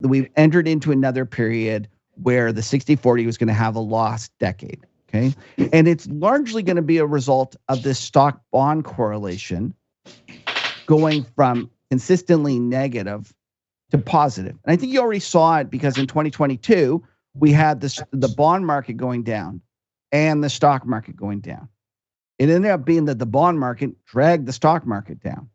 we've entered into another period where the 60-40 was going to have a lost decade. Okay. And it's largely going to be a result of this stock bond correlation going from consistently negative to positive. And I think you already saw it because in 2022, we had the bond market going down and the stock market going down. It ended up being that the bond market dragged the stock market down,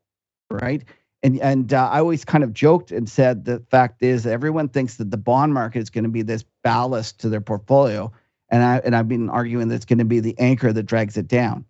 right? And I always kind of joked and said the fact is everyone thinks that the bond market is going to be this ballast to their portfolio. And I've been arguing that it's going to be the anchor that drags it down.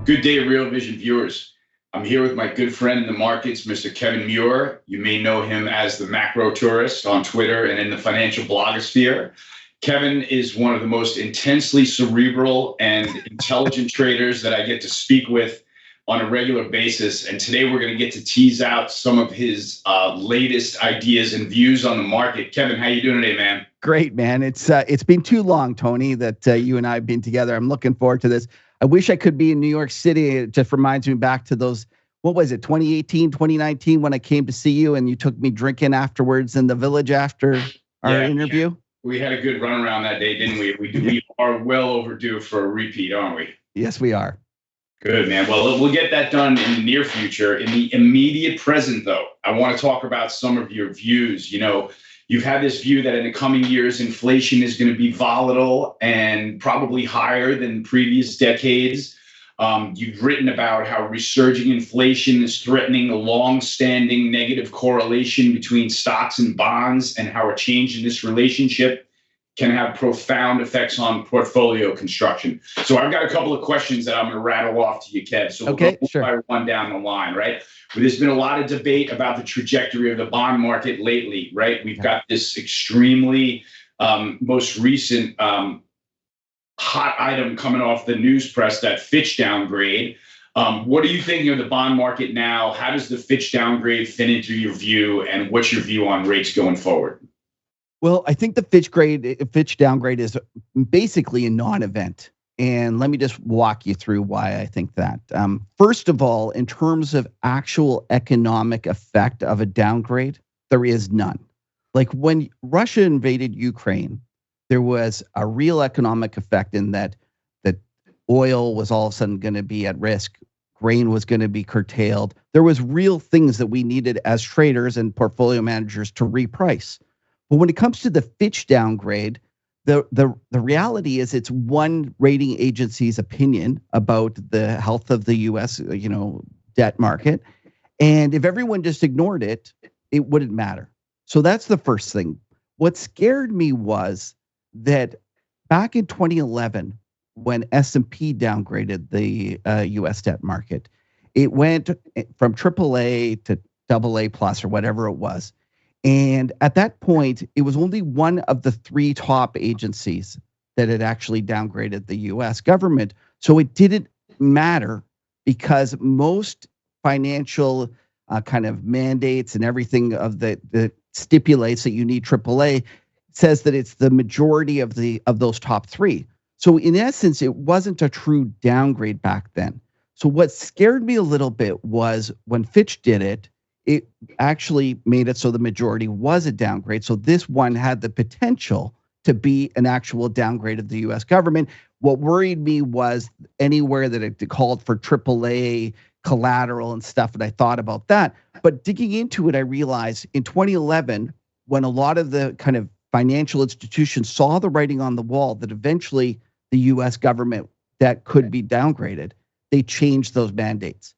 Good day, Real Vision viewers. I'm here with my good friend in the markets, Mr. Kevin Muir. You may know him as the MacroTourist on Twitter and in the financial blogosphere. Kevin is one of the most intensely cerebral and intelligent traders that I get to speak with on a regular basis. And today we're going to get to tease out some of his latest ideas and views on the market. Kevin, how you doing today, man? Great, man. It's been too long, Tony, that you and I have been together. I'm looking forward to this. I wish I could be in New York City. It just reminds me back to those, what was it, 2018, 2019, when I came to see you and you took me drinking afterwards in the Village after our interview. Yeah. We had a good run around that day, didn't we? We are well overdue for a repeat, aren't we? Yes, we are. Good, man. Well, we'll get that done in the near future. In the immediate present, though, I want to talk about some of your views. You know, you've had this view that in the coming years, inflation is going to be volatile and probably higher than previous decades. You've written about how resurging inflation is threatening a long-standing negative correlation between stocks and bonds, and how a change in this relationship can have profound effects on portfolio construction. So I've got a couple of questions that I'm going to rattle off to you, Kev. So we'll go one by one down the line, right? But there's been a lot of debate about the trajectory of the bond market lately, right? We've got this extremely most recent hot item coming off the news press, that Fitch downgrade. What are you thinking of the bond market now? How does the Fitch downgrade fit into your view? And what's your view on rates going forward? Well, I think the Fitch downgrade is basically a non-event. And let me just walk you through why I think that. First of all, in terms of actual economic effect of a downgrade, there is none. Like when Russia invaded Ukraine, there was a real economic effect in that oil was all of a sudden going to be at risk. Grain was going to be curtailed. There was real things that we needed as traders and portfolio managers to reprice. But when it comes to the Fitch downgrade, the reality is it's one rating agency's opinion about the health of the U.S. Debt market, and if everyone just ignored it, it wouldn't matter. So that's the first thing. What scared me was that back in 2011, when S&P downgraded the U.S. debt market, it went from AAA to AA plus or whatever it was. And at that point, it was only one of the three top agencies that had actually downgraded the U.S. government. So it didn't matter because most financial kind of mandates and everything of that stipulates that you need AAA says that it's the majority of those top three. So in essence, it wasn't a true downgrade back then. So what scared me a little bit was when Fitch did it, it actually made it so the majority was a downgrade. So this one had the potential to be an actual downgrade of the U.S. government. What worried me was anywhere that it called for AAA collateral and stuff, and I thought about that. But digging into it, I realized in 2011, when a lot of the kind of financial institutions saw the writing on the wall that eventually the U.S. government debt could be downgraded, they changed those mandates.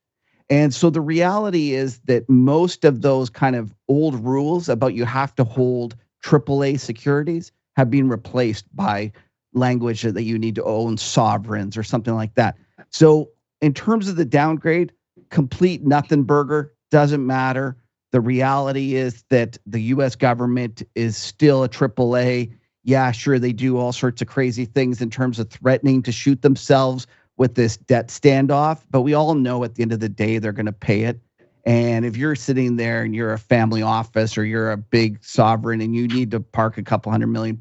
And so the reality is that most of those kind of old rules about you have to hold AAA securities have been replaced by language that you need to own sovereigns or something like that. So in terms of the downgrade, complete nothing burger, doesn't matter. The reality is that the U.S. government is still a AAA. Yeah, sure, they do all sorts of crazy things in terms of threatening to shoot themselves with this debt standoff, but we all know at the end of the day, they're going to pay it. And if you're sitting there and you're a family office or you're a big sovereign and you need to park a couple $100 million,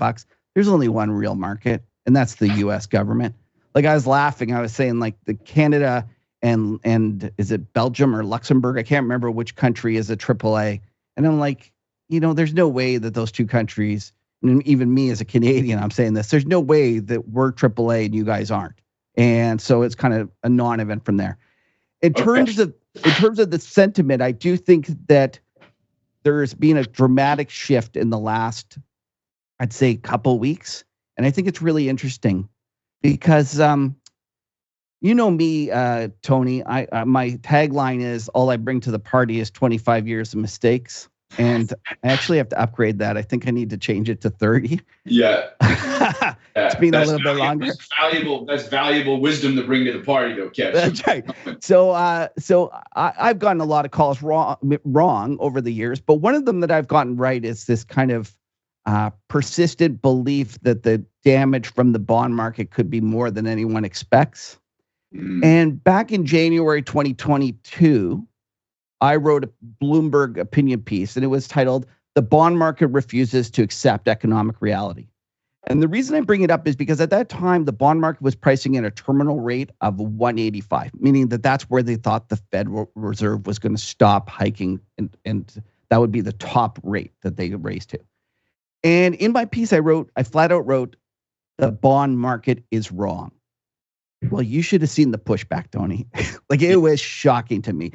there's only one real market, and that's the U.S. government. Like I was laughing, I was saying like the Canada and is it Belgium or Luxembourg? I can't remember which country is a AAA. And I'm like, there's no way that those two countries, and even me as a Canadian, I'm saying this, there's no way that we're AAA and you guys aren't. And so it's kind of a non-event from there. In terms of the sentiment, I do think that there's been a dramatic shift in the last, I'd say, couple weeks. And I think it's really interesting because you know me, Tony, my tagline is all I bring to the party is 25 years of mistakes. And I actually have to upgrade that. I think I need to change it to 30. Yeah. It's been a little bit longer. That's valuable wisdom to bring to the party, though, Kev. That's right. So I've gotten a lot of calls wrong over the years, but one of them that I've gotten right is this kind of persistent belief that the damage from the bond market could be more than anyone expects. And back in January 2022, I wrote a Bloomberg opinion piece, and it was titled, "The Bond Market Refuses to Accept Economic Reality." And the reason I bring it up is because at that time, the bond market was pricing in a terminal rate of 185, meaning that that's where they thought the Federal Reserve was going to stop hiking, and that would be the top rate that they raised to. And in my piece, I flat out wrote, the bond market is wrong. Well, you should have seen the pushback, Tony. Like it was shocking to me.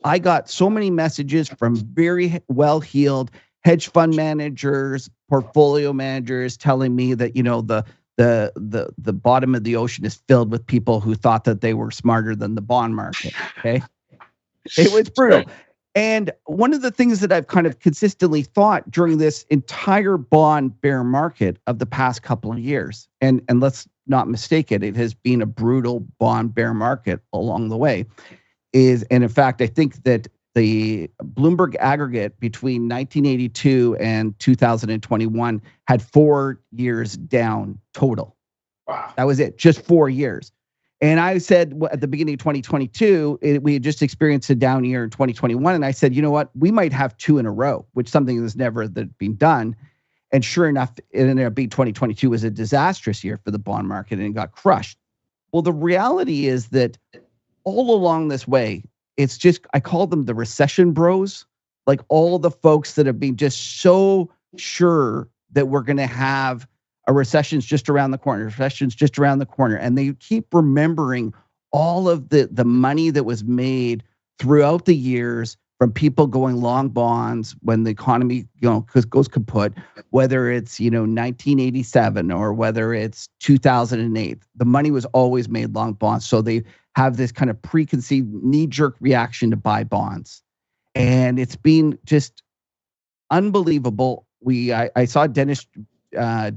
I got so many messages from very well-heeled hedge fund managers, portfolio managers telling me that, the bottom of the ocean is filled with people who thought that they were smarter than the bond market. Okay. It was brutal. And one of the things that I've kind of consistently thought during this entire bond bear market of the past couple of years, and let's not mistake it, it has been a brutal bond bear market along the way, and in fact, I think that the Bloomberg aggregate between 1982 and 2021 had 4 years down total. Wow. That was it, just 4 years. And I said at the beginning of 2022, we had just experienced a down year in 2021. And I said, you know what, we might have two in a row, which something that's never been done. And sure enough, it ended up being 2022 was a disastrous year for the bond market and it got crushed. Well, the reality is that all along this way, it's just, I call them the recession bros, like all the folks that have been just so sure that we're going to have a recession's just around the corner, And they keep remembering all of the money that was made throughout the years from people going long bonds when the economy, goes kaput, whether it's, 1987 or whether it's 2008, the money was always made long bonds. So they have this kind of preconceived knee-jerk reaction to buy bonds. And it's been just unbelievable. I saw Dennis from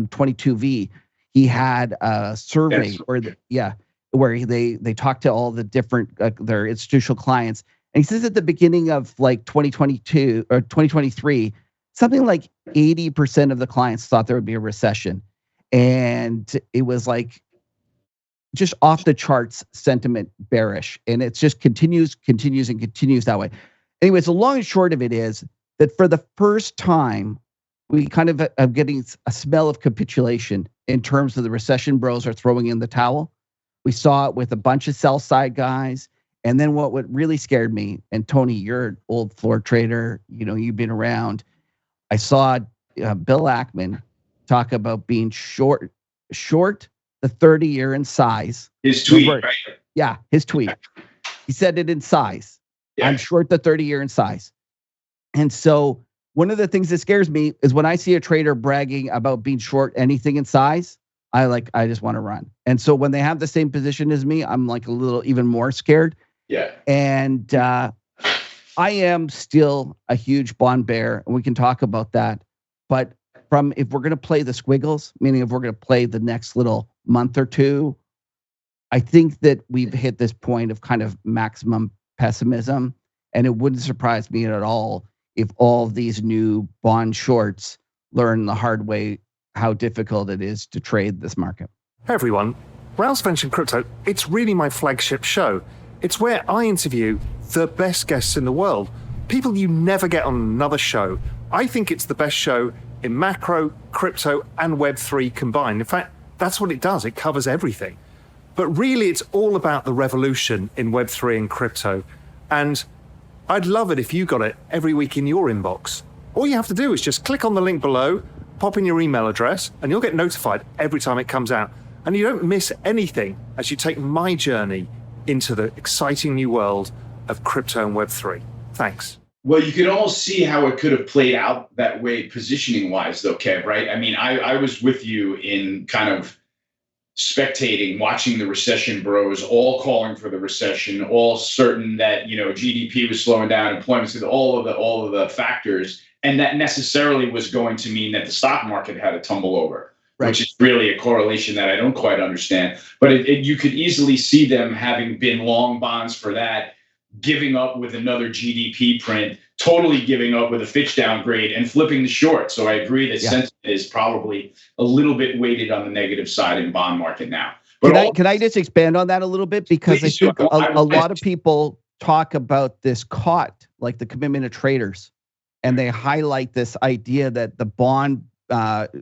22V. He had a survey where they talked to all the different their institutional clients. And he says at the beginning of like 2022 or 2023, something like 80% of the clients thought there would be a recession. And it was like just off the charts sentiment bearish. And it just continues that way. Anyways, the long and short of it is that for the first time, we kind of are getting a smell of capitulation in terms of the recession bros are throwing in the towel. We saw it with a bunch of sell side guys. And then what really scared me, and Tony, you're an old floor trader, you've been around. I saw Bill Ackman talk about being short the 30-year in size. His tweet, right? Yeah, his tweet. He said it in size. Yeah. I'm short the 30-year in size. And so one of the things that scares me is when I see a trader bragging about being short anything in size, I just want to run. And so when they have the same position as me, I'm like a little even more scared. Yeah. And I am still a huge bond bear, and we can talk about that. But if we're going to play the squiggles, meaning if we're going to play the next little month or two, I think that we've hit this point of kind of maximum pessimism. And it wouldn't surprise me at all if all of these new bond shorts learn the hard way how difficult it is to trade this market. Hey everyone, Rails Venture Crypto, it's really my flagship show. It's where I interview the best guests in the world, people you never get on another show. I think it's the best show in macro, crypto, and Web3 combined. In fact, that's what it does. It covers everything. But really, it's all about the revolution in Web3 and crypto. And I'd love it if you got it every week in your inbox. All you have to do is just click on the link below, pop in your email address, and you'll get notified every time it comes out. And you don't miss anything as you take my journey into the exciting new world of crypto and Web3. Thanks. Well, you can almost see how it could have played out that way positioning wise, though, Kev, right? I mean, I was with you in kind of spectating, watching the recession bros, all calling for the recession, all certain that, GDP was slowing down, employment, all of the factors. And that necessarily was going to mean that the stock market had to tumble over, right, which is really a correlation that I don't quite understand. But you could easily see them having been long bonds for that, giving up with another GDP print, totally giving up with a Fitch downgrade and flipping the short. So I agree that sentiment is probably a little bit weighted on the negative side in bond market now. But can I just expand on that a little bit? Because I think a lot of people talk about this COT, like the commitment of traders, and they highlight this idea that the bond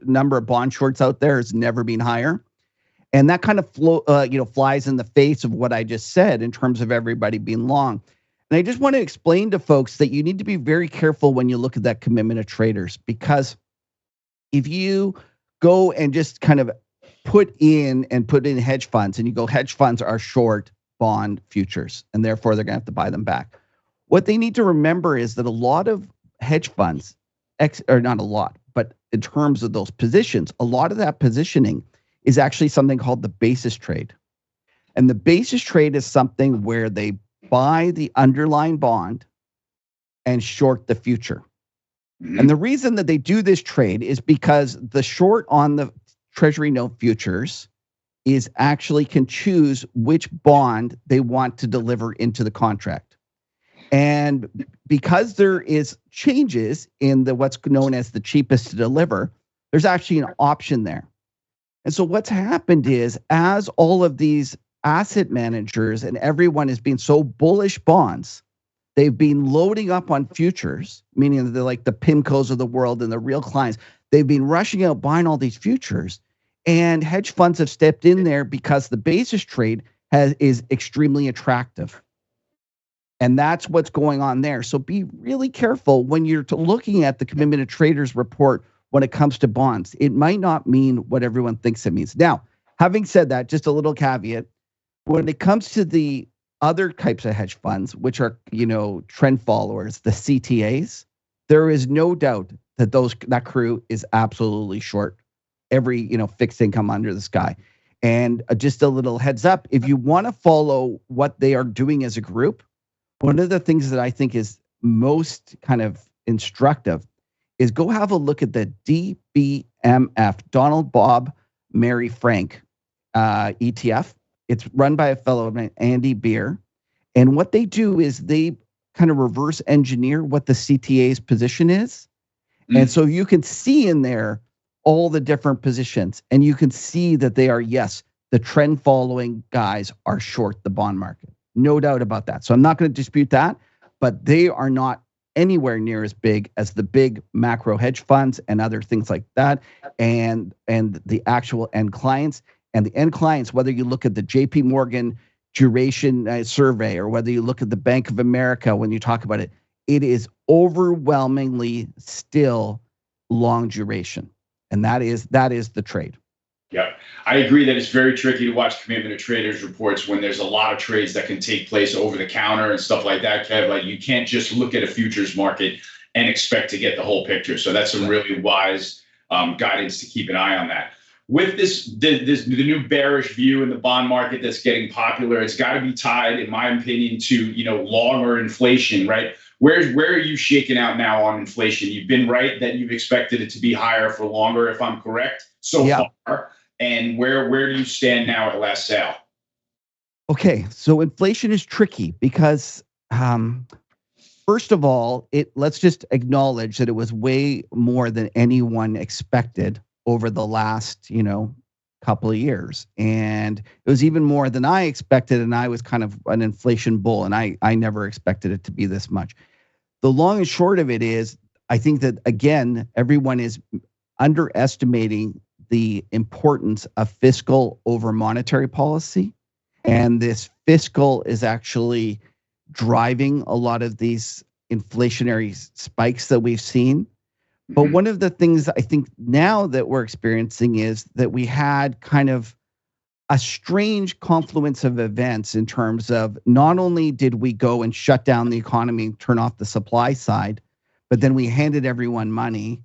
number of bond shorts out there has never been higher. And that kind of flies in the face of what I just said in terms of everybody being long. And I just want to explain to folks that you need to be very careful when you look at that commitment of traders, because if you go and just kind of put in hedge funds and you go, hedge funds are short bond futures and therefore they're going to have to buy them back. What they need to remember is that a lot of hedge funds, or not a lot, but in terms of those positions, a lot of that positioning is actually something called the basis trade. And the basis trade is something where they buy the underlying bond and short the future. Mm-hmm. And the reason that they do this trade is because the short on the Treasury note futures is actually can choose which bond they want to deliver into the contract. And because there is changes in the what's known as the cheapest to deliver, there's actually an option there. And so what's happened is, as all of these asset managers and everyone is being so bullish bonds, they've been loading up on futures, meaning that they're like the PIMCOs of the world and the real clients. They've been rushing out buying all these futures, and hedge funds have stepped in there because the basis trade is extremely attractive. And that's what's going on there. So be really careful when you're looking at the commitment of traders report when it comes to bonds. It might not mean what everyone thinks it means. Now, having said that, just a little caveat, when it comes to the other types of hedge funds, which are, trend followers, the CTAs, there is no doubt that that crew is absolutely short every, fixed income under the sky. And just a little heads up, if you want to follow what they are doing as a group, one of the things that I think is most kind of instructive is go have a look at the DBMF, Donald Bob Mary Frank ETF. It's run by a fellow named Andy Beer. And what they do is they kind of reverse engineer what the CTA's position is. Mm. And so you can see in there all the different positions. And you can see that they are, yes, the trend following guys are short the bond market. No doubt about that. So I'm not going to dispute that, but they are not anywhere near as big as the big macro hedge funds and other things like that, and the actual end clients. And the end clients, whether you look at the JP Morgan duration survey or whether you look at the Bank of America, when you talk about it, it is overwhelmingly still long duration. And that is the trade. Yeah, I agree that it's very tricky to watch commitment of traders reports when there's a lot of trades that can take place over the counter and stuff like that, Kev. Like, you can't just look at a futures market and expect to get the whole picture. So that's some really wise guidance to keep an eye on that. With the new bearish view in the bond market that's getting popular, it's got to be tied, in my opinion, to longer inflation, right? Where are you shaking out now on inflation? You've been right that you've expected it to be higher for longer, if I'm correct, so far. And where do you stand now at last sale? Okay, so inflation is tricky because, first of all, let's just acknowledge that it was way more than anyone expected over the last, couple of years. And it was even more than I expected, and I was kind of an inflation bull, and I never expected it to be this much. The long and short of it is, I think that, again, everyone is underestimating the importance of fiscal over monetary policy. And this fiscal is actually driving a lot of these inflationary spikes that we've seen. But one of the things I think now that we're experiencing is that we had kind of a strange confluence of events in terms of not only did we go and shut down the economy and turn off the supply side, but then we handed everyone money.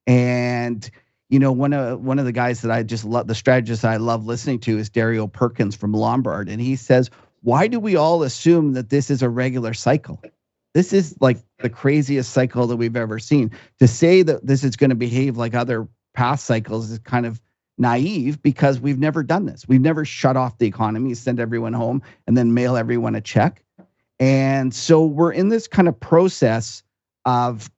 And one of the guys that I just love, the strategist I love listening to, is Dario Perkins from Lombard, and he says, "Why do we all assume that this is a regular cycle? This is like the craziest cycle that we've ever seen. To say that this is going to behave like other past cycles is kind of naive, because we've never done this. We've never shut off the economy, send everyone home, and then mail everyone a check. And so we're in this kind of process of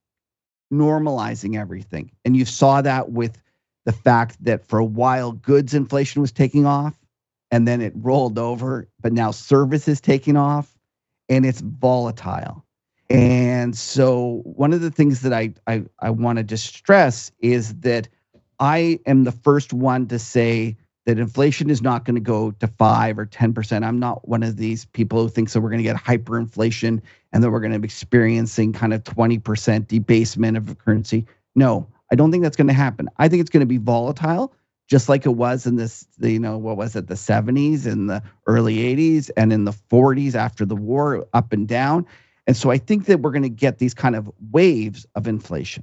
normalizing everything. And you saw that with the fact that for a while, goods inflation was taking off, and then it rolled over, but now service is taking off, and it's volatile. And so one of the things that I want to just stress is that I am the first one to say that inflation is not going to go to 5 or 10%. I'm not one of these people who thinks that we're going to get hyperinflation and that we're going to be experiencing kind of 20% debasement of currency. No, I don't think that's going to happen. I think it's going to be volatile, just like it was in this, what was it, the 70s and the early 80s and in the 40s after the war, up and down. And so I think that we're going to get these kind of waves of inflation.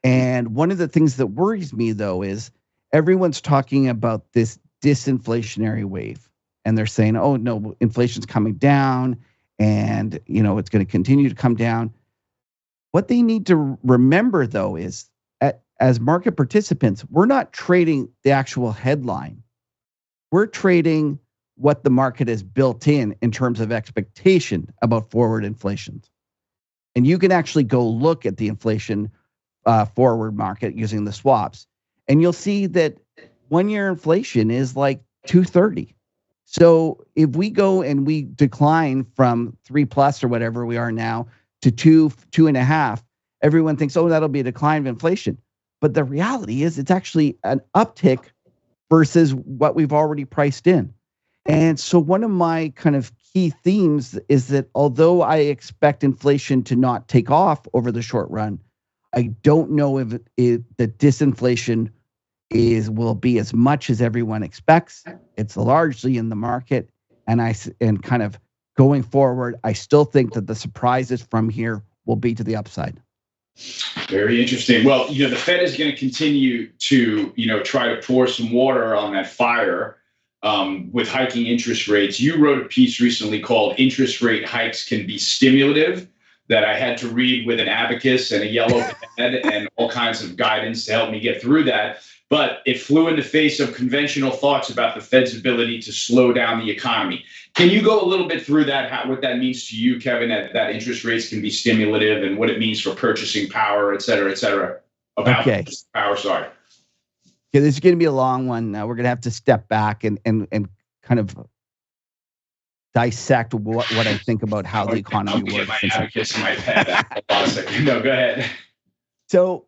And one of the things that worries me, though, is everyone's talking about this disinflationary wave. And they're saying, oh, no, inflation's coming down and, it's going to continue to come down. What they need to remember, though, is as market participants, we're not trading the actual headline. We're trading what the market has built in terms of expectation about forward inflation. And you can actually go look at the inflation forward market using the swaps, and you'll see that 1 year inflation is like 230. So if we go and we decline from 3+ or whatever we are now to 2.5, everyone thinks, oh, that'll be a decline of inflation. But the reality is it's actually an uptick versus what we've already priced in. And so one of my kind of key themes is that although I expect inflation to not take off over the short run, I don't know if the disinflation will be as much as everyone expects. It's largely in the market, and kind of going forward, I still think that the surprises from here will be to the upside. Very interesting. Well, the Fed is going to continue to, try to pour some water on that fire with hiking interest rates. You wrote a piece recently called "Interest Rate Hikes Can Be Stimulative," that I had to read with an abacus and a yellow pen and all kinds of guidance to help me get through that. But it flew in the face of conventional thoughts about the Fed's ability to slow down the economy. Can you go a little bit through that, what that means to you, Kevin, that interest rates can be stimulative, and what it means for purchasing power, et cetera, about purchasing power, sorry. Okay, this is going to be a long one. We're going to have to step back and kind of dissect what I think about how the economy works. My abacus and my pen. No, go ahead. So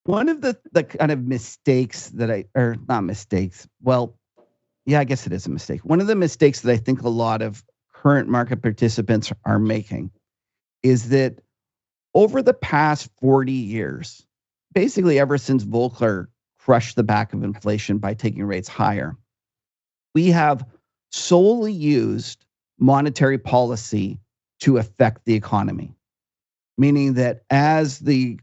one of the kind of mistakes not mistakes. Well, yeah, I guess it is a mistake. One of the mistakes that I think a lot of current market participants are making is that over the past 40 years, basically ever since Volcker crushed the back of inflation by taking rates higher, we have solely used monetary policy to affect the economy. Meaning that as he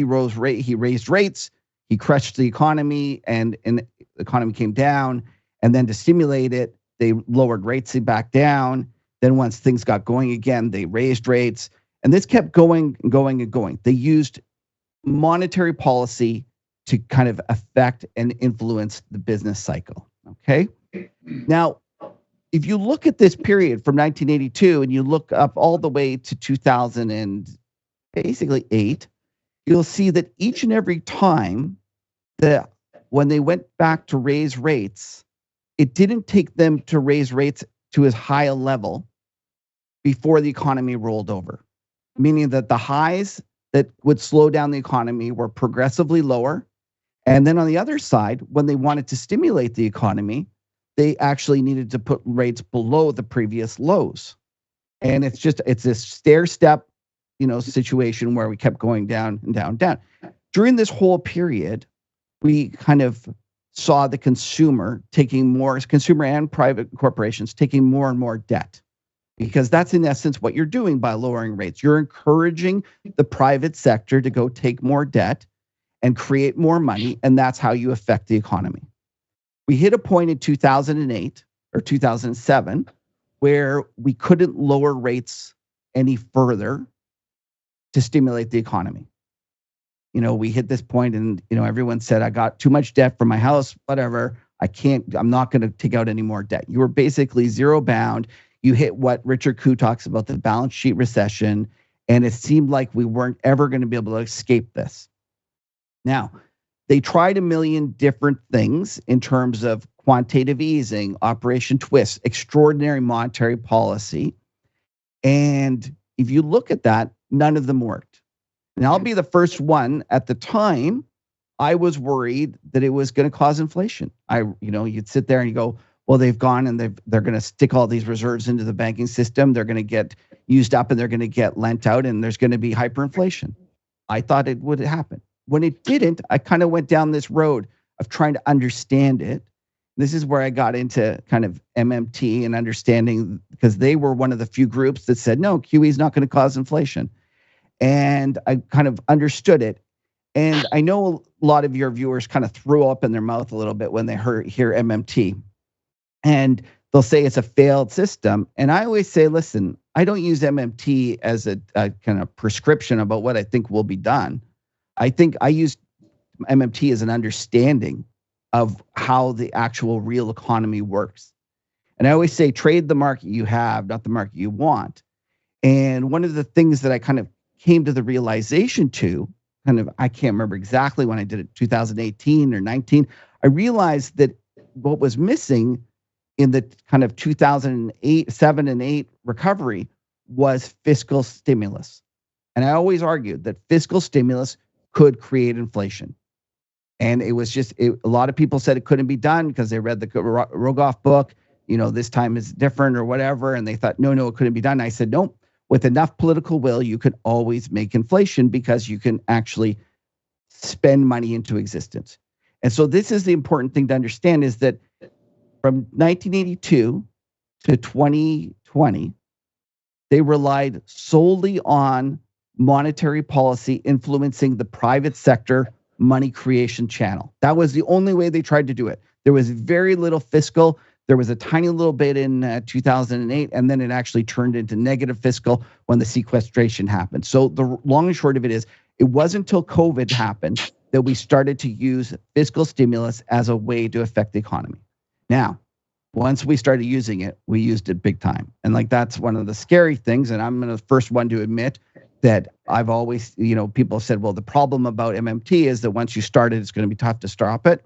raised rates, he crushed the economy, and the economy came down. And then to stimulate it, they lowered rates back down. Then once things got going again, they raised rates. And this kept going and going and going. They used monetary policy to kind of affect and influence the business cycle. Okay. Now, if you look at this period from 1982 and you look up all the way to 2008, you'll see that each and every time that when they went back to raise rates, it didn't take them to raise rates to as high a level before the economy rolled over. Meaning that the highs that would slow down the economy were progressively lower. And then on the other side, when they wanted to stimulate the economy, they actually needed to put rates below the previous lows. And it's this stair step, situation where we kept going down and down, down. During this whole period, we kind of saw the consumer and private corporations taking more and more debt, because that's in essence what you're doing by lowering rates. You're encouraging the private sector to go take more debt and create more money, and that's how you affect the economy. We hit a point in 2008 or 2007 where we couldn't lower rates any further to stimulate the economy. We hit this point and, everyone said, I got too much debt for my house, whatever. I'm not going to take out any more debt. You were basically zero bound. You hit what Richard Koo talks about, the balance sheet recession, and it seemed like we weren't ever going to be able to escape this. Now, they tried a million different things in terms of quantitative easing, Operation Twist, extraordinary monetary policy. And if you look at that, none of them worked. And I'll be the first one. At the time, I was worried that it was going to cause inflation. You'd sit there and you go, well, they've gone and they're going to stick all these reserves into the banking system. They're going to get used up and they're going to get lent out and there's going to be hyperinflation. I thought it would happen. When it didn't, I kind of went down this road of trying to understand it. This is where I got into kind of MMT and understanding, because they were one of the few groups that said, no, QE is not going to cause inflation. And I kind of understood it. And I know a lot of your viewers kind of threw up in their mouth a little bit when they hear MMT. And they'll say it's a failed system. And I always say, listen, I don't use MMT as a kind of prescription about what I think will be done. I think I use MMT as an understanding of how the actual real economy works. And I always say, trade the market you have, not the market you want. And one of the things that I kind of came to the realization to, I can't remember exactly when I did it, 2018 or 19, I realized that what was missing in the kind of 2008, 7 and 8 recovery was fiscal stimulus. And I always argued that fiscal stimulus could create inflation. And it was just, a lot of people said it couldn't be done because they read the Rogoff book, this time is different or whatever. And they thought, no, it couldn't be done. I said, nope, with enough political will, you could always make inflation because you can actually spend money into existence. And so this is the important thing to understand, is that from 1982 to 2020, they relied solely on monetary policy influencing the private sector money creation channel. That was the only way they tried to do it. There was very little fiscal. There was a tiny little bit in 2008, and then it actually turned into negative fiscal when the sequestration happened. So the long and short of it is, it wasn't until COVID happened that we started to use fiscal stimulus as a way to affect the economy. Now, once we started using it, we used it big time. And that's one of the scary things. And I'm the first one to admit that I've always, people said, well, the problem about MMT is that once you start it, it's going to be tough to stop it.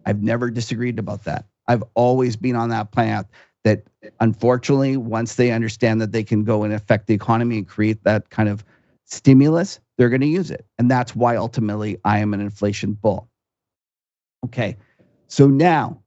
I've never disagreed about that. I've always been on that path that, unfortunately, once they understand that they can go and affect the economy and create that kind of stimulus, they're going to use it. And that's why ultimately I am an inflation bull. Okay. So now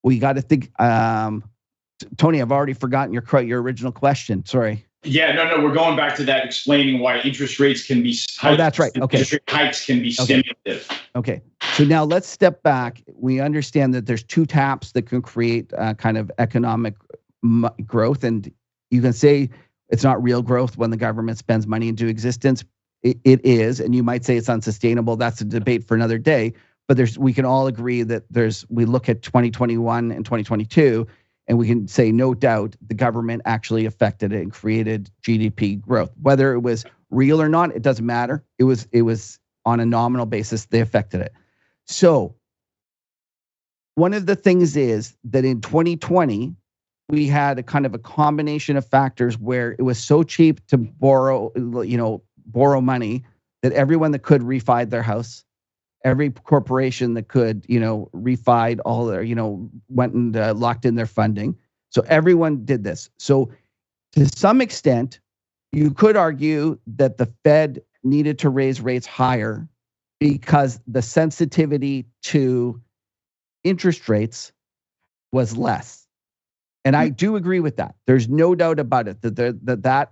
we got to think, Tony, I've already forgotten your original question. Sorry. Yeah, no, we're going back to that, explaining why interest rates can be hikes. Oh, that's right. Okay. Interest rate hikes can be stimulative. Okay. So now let's step back. We understand that there's two taps that can create kind of economic growth. And you can say it's not real growth when the government spends money into existence. It is. And you might say it's unsustainable. That's a debate for another day. But we can all agree that we look at 2021 and 2022, and we can say, no doubt, the government actually affected it and created GDP growth. Whether it was real or not, it doesn't matter. It was on a nominal basis, they affected it. So one of the things is that in 2020, we had a kind of a combination of factors where it was so cheap to borrow money that everyone that could refied their house. Every corporation that could, refied all their, went and locked in their funding. So everyone did this. So to some extent, you could argue that the Fed needed to raise rates higher because the sensitivity to interest rates was less. And I do agree with that. There's no doubt about it that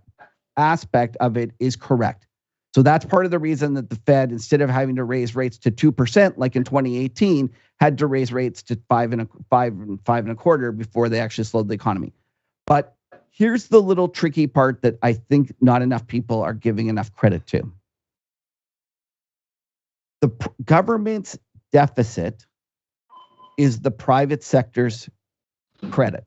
aspect of it is correct. So that's part of the reason that the Fed, instead of having to raise rates to 2% like in 2018, had to raise rates to 5.25% before they actually slowed the economy. But here's the little tricky part that I think not enough people are giving enough credit to. The government's deficit is the private sector's credit.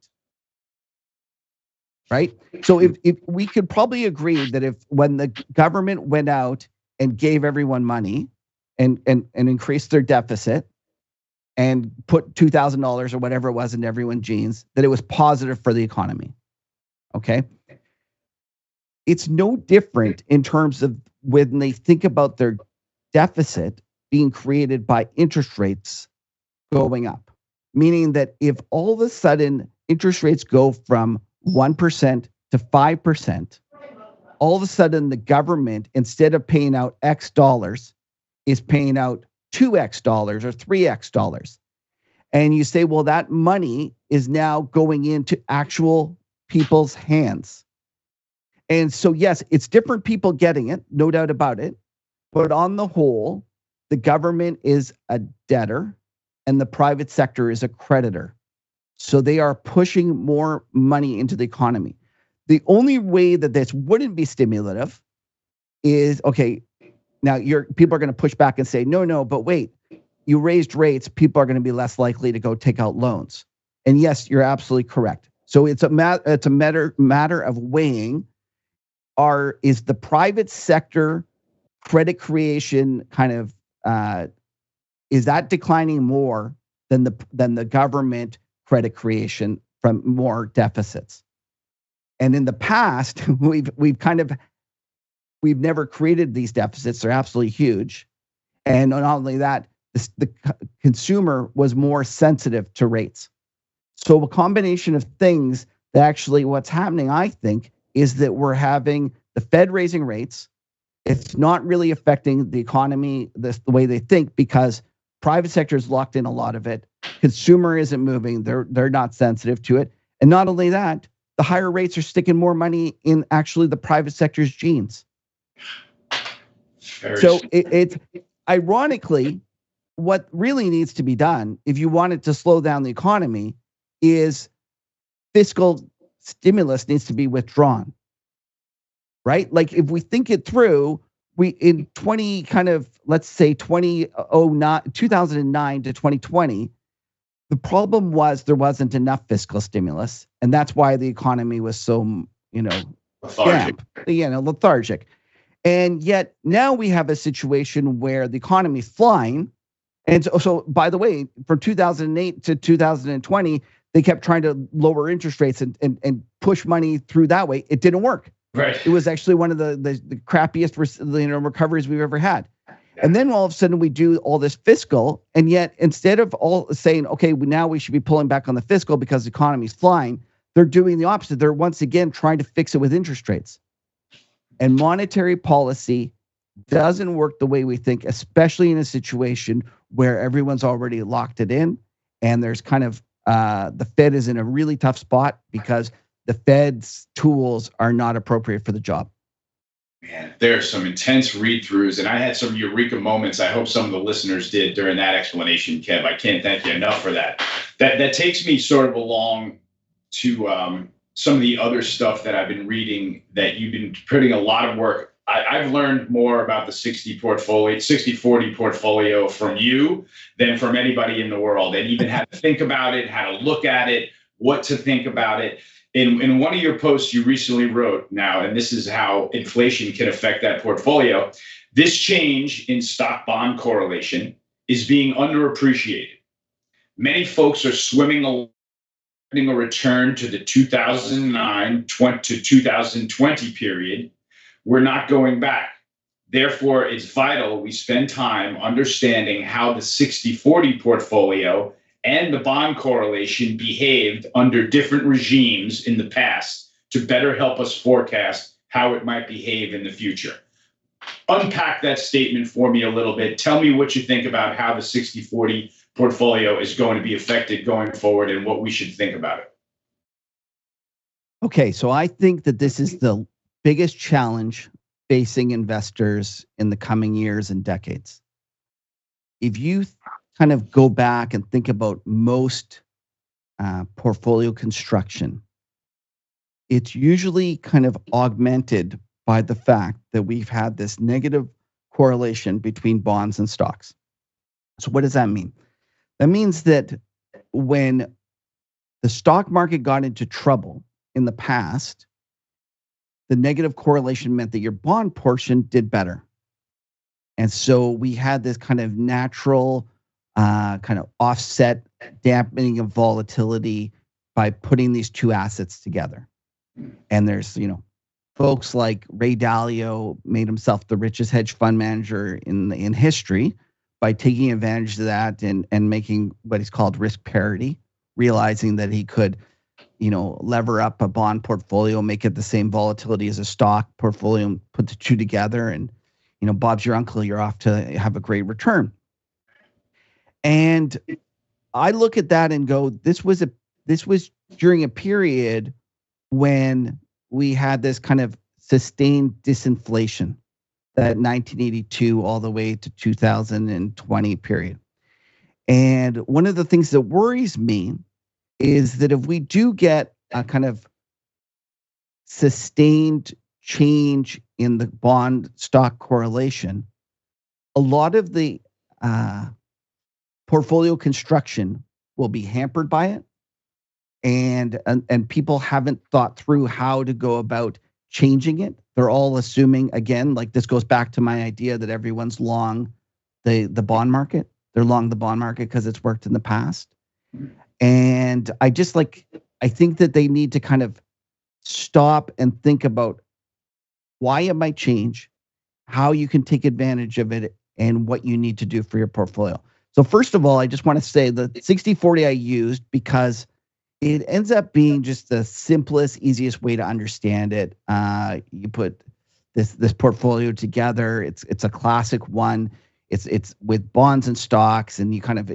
Right? So if we could probably agree that if when the government went out and gave everyone money and increased their deficit and put $2,000 or whatever it was in everyone's jeans, that it was positive for the economy. Okay? It's no different in terms of when they think about their deficit being created by interest rates going up. Meaning that if all of a sudden interest rates go from 1% to 5%, all of a sudden the government, instead of paying out X dollars, is paying out 2X dollars or 3X dollars. And you say, well, that money is now going into actual people's hands. And so, yes, it's different people getting it, no doubt about it. But on the whole, the government is a debtor and the private sector is a creditor. So they are pushing more money into the economy. The only way that this wouldn't be stimulative is, okay, now people are going to push back and say, no, but wait, you raised rates, people are going to be less likely to go take out loans. And yes, you're absolutely correct. So it's a matter of weighing, is the private sector credit creation kind of, is that declining more than the government credit creation from more deficits? And in the past, we've never created these deficits. They're absolutely huge. And not only that, the consumer was more sensitive to rates. So a combination of things that actually what's happening, I think, is that we're having the Fed raising rates. It's not really affecting the economy the way they think because private sector is locked in a lot of it. Consumer isn't moving. They're not sensitive to it. And not only that, the higher rates are sticking more money in actually the private sector's jeans. So it's ironically, what really needs to be done if you wanted to slow down the economy is fiscal stimulus needs to be withdrawn, right? Like if we think it through, in 2009 to 2020, the problem was there wasn't enough fiscal stimulus, and that's why the economy was so, lethargic. And yet now we have a situation where the economy is flying. And so, by the way, from 2008 to 2020, they kept trying to lower interest rates and push money through that way. It didn't work. Right. It was actually one of the crappiest recoveries we've ever had. And then all of a sudden we do all this fiscal, and yet instead of all saying, okay, now we should be pulling back on the fiscal because the economy's flying, they're doing the opposite. They're once again trying to fix it with interest rates. And monetary policy doesn't work the way we think, especially in a situation where everyone's already locked it in, and there's kind of the Fed is in a really tough spot because the Fed's tools are not appropriate for the job. Man, there's some intense read-throughs, and I had some eureka moments. I hope some of the listeners did during that explanation, Kev. I can't thank you enough for that. That takes me sort of along to some of the other stuff that I've been reading that you've been putting a lot of work. I've learned more about the 60-40 portfolio from you than from anybody in the world, and even how to think about it, how to look at it, what to think about it. In one of your posts you recently wrote now, and this is how inflation can affect that portfolio, this change in stock-bond correlation is being underappreciated. Many folks are swimming along a return to the 2009 to 2020 period. We're not going back. Therefore, it's vital we spend time understanding how the 60-40 portfolio and the bond correlation behaved under different regimes in the past to better help us forecast how it might behave in the future. unpack that statement for me a little bit. Tell me what you think about how the 60-40 portfolio is going to be affected going forward and what we should think about it. Okay, so I think that this is the biggest challenge facing investors in the coming years and decades. If you kind of go back and think about most portfolio construction, it's usually kind of augmented by the fact that we've had this negative correlation between bonds and stocks. So what does that mean? That means that when the stock market got into trouble in the past, the negative correlation meant that your bond portion did better. And so we had this kind of natural kind of offset dampening of volatility by putting these two assets together. And there's, folks like Ray Dalio made himself the richest hedge fund manager in history by taking advantage of that and making what is called risk parity, realizing that he could, lever up a bond portfolio, make it the same volatility as a stock portfolio, and put the two together. And, Bob's your uncle, you're off to have a great return. And I look at that and go, this was during a period when we had this kind of sustained disinflation, that 1982 all the way to 2020 period. And one of the things that worries me is that if we do get a kind of sustained change in the bond stock correlation, a lot of the portfolio construction will be hampered by it. And people haven't thought through how to go about changing it. They're all assuming, again, like this goes back to my idea that everyone's long the bond market. They're long the bond market because it's worked in the past. And I think that they need to kind of stop and think about why it might change, how you can take advantage of it, and what you need to do for your portfolio. So first of all, I just want to say the 60-40 I used because it ends up being just the simplest, easiest way to understand it. You put this portfolio together. It's a classic one. It's with bonds and stocks, and you kind of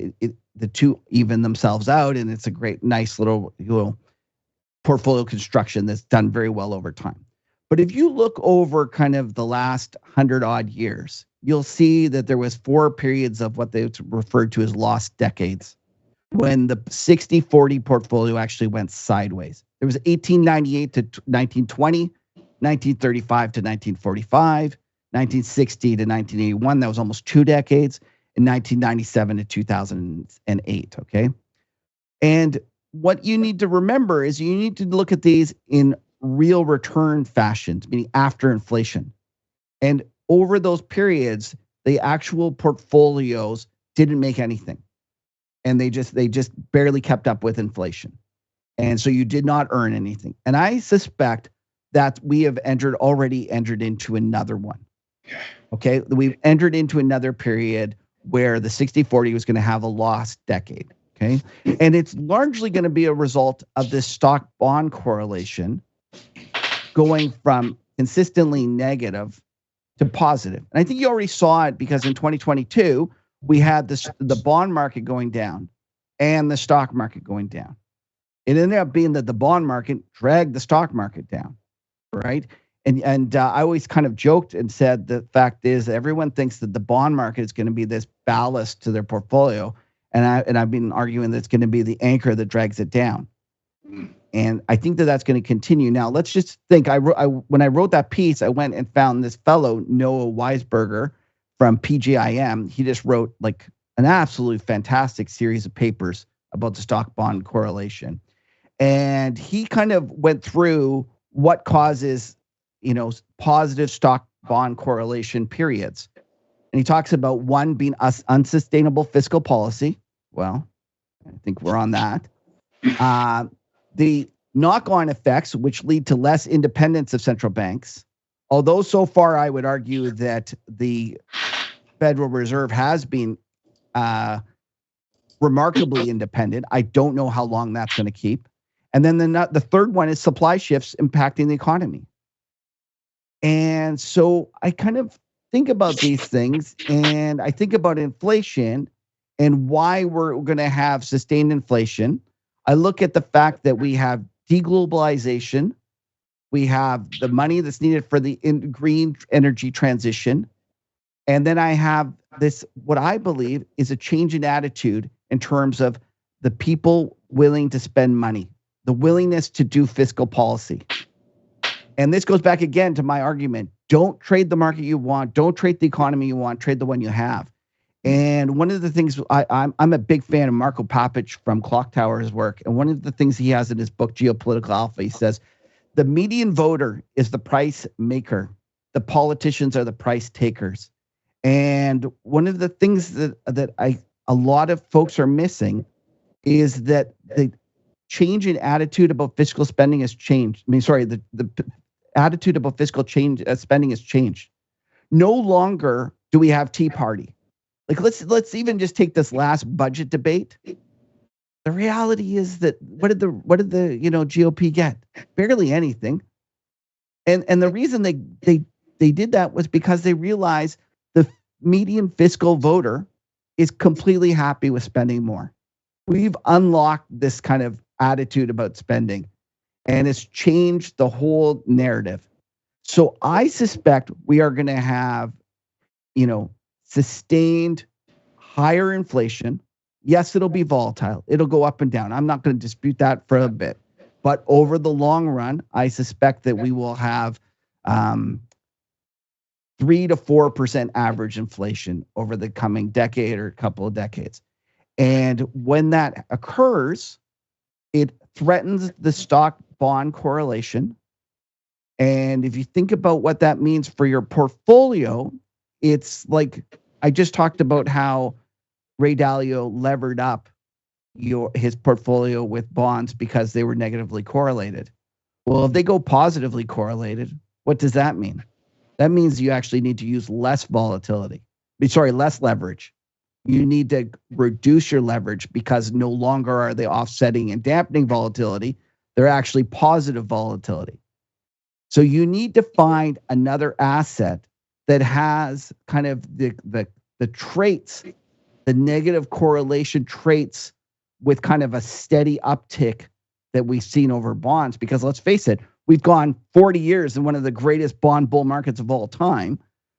the two even themselves out, and it's a great, nice little portfolio construction that's done very well over time. But if you look over kind of the last 100 odd years, you'll see that there was 4 periods of what they referred to as lost decades, when the 60-40 portfolio actually went sideways. There was 1898 to 1920, 1935 to 1945, 1960 to 1981. That was almost 2 decades. And 1997 to 2008, okay? And what you need to remember is you need to look at these in real return fashions, meaning after inflation. And over those periods, the actual portfolios didn't make anything. And they just barely kept up with inflation. And so you did not earn anything. And I suspect that we have already entered into another one. Okay, we've entered into another period where the 60-40 was going to have a lost decade. Okay, and it's largely going to be a result of this stock bond correlation going from consistently negative to positive. And I think you already saw it because in 2022, we had the bond market going down and the stock market going down. It ended up being that the bond market dragged the stock market down, right? And I always kind of joked and said the fact is everyone thinks that the bond market is going to be this ballast to their portfolio, and I've been arguing that it's going to be the anchor that drags it down. And I think that that's going to continue. Now, let's just think. When I wrote that piece, I went and found this fellow, Noah Weisberger from PGIM. He just wrote like an absolute fantastic series of papers about the stock bond correlation. And he kind of went through what causes, positive stock bond correlation periods. And he talks about one being unsustainable fiscal policy. Well, I think we're on that. The knock-on effects, which lead to less independence of central banks. Although so far I would argue that the Federal Reserve has been remarkably independent. I don't know how long that's going to keep. And then the third one is supply shifts impacting the economy. And so I kind of think about these things and I think about inflation and why we're going to have sustained inflation, I look at the fact that we have deglobalization, we have the money that's needed for the green energy transition, and then I have this, what I believe is a change in attitude in terms of the people willing to spend money, the willingness to do fiscal policy. And this goes back again to my argument. Don't trade the market you want. Don't trade the economy you want. Trade the one you have. And one of the things, I'm a big fan of Marco Papich from Clock Tower's work. And one of the things he has in his book, Geopolitical Alpha, he says, the median voter is the price maker. The politicians are the price takers. And one of the things that a lot of folks are missing is that the change in attitude about fiscal spending has changed. The attitude about fiscal spending has changed. No longer do we have Tea Party. Like let's even just take this last budget debate. The reality is that what did the GOP get? Barely anything. And the reason they did that was because they realized the median fiscal voter is completely happy with spending more. We've unlocked this kind of attitude about spending, and it's changed the whole narrative. So I suspect we are going to have, sustained higher inflation. Yes, it'll be volatile. It'll go up and down. I'm not going to dispute that for a bit. But over the long run, I suspect that we will have 3 to 4% average inflation over the coming decade or a couple of decades. And when that occurs, it threatens the stock bond correlation. And if you think about what that means for your portfolio, it's like I just talked about how Ray Dalio levered up his portfolio with bonds because they were negatively correlated. Well, if they go positively correlated, what does that mean? That means you actually need to use less leverage. You need to reduce your leverage because no longer are they offsetting and dampening volatility. They're actually positive volatility. So you need to find another asset that has kind of the traits, the negative correlation traits with kind of a steady uptick that we've seen over bonds. Because let's face it, we've gone 40 years in one of the greatest bond bull markets of all time.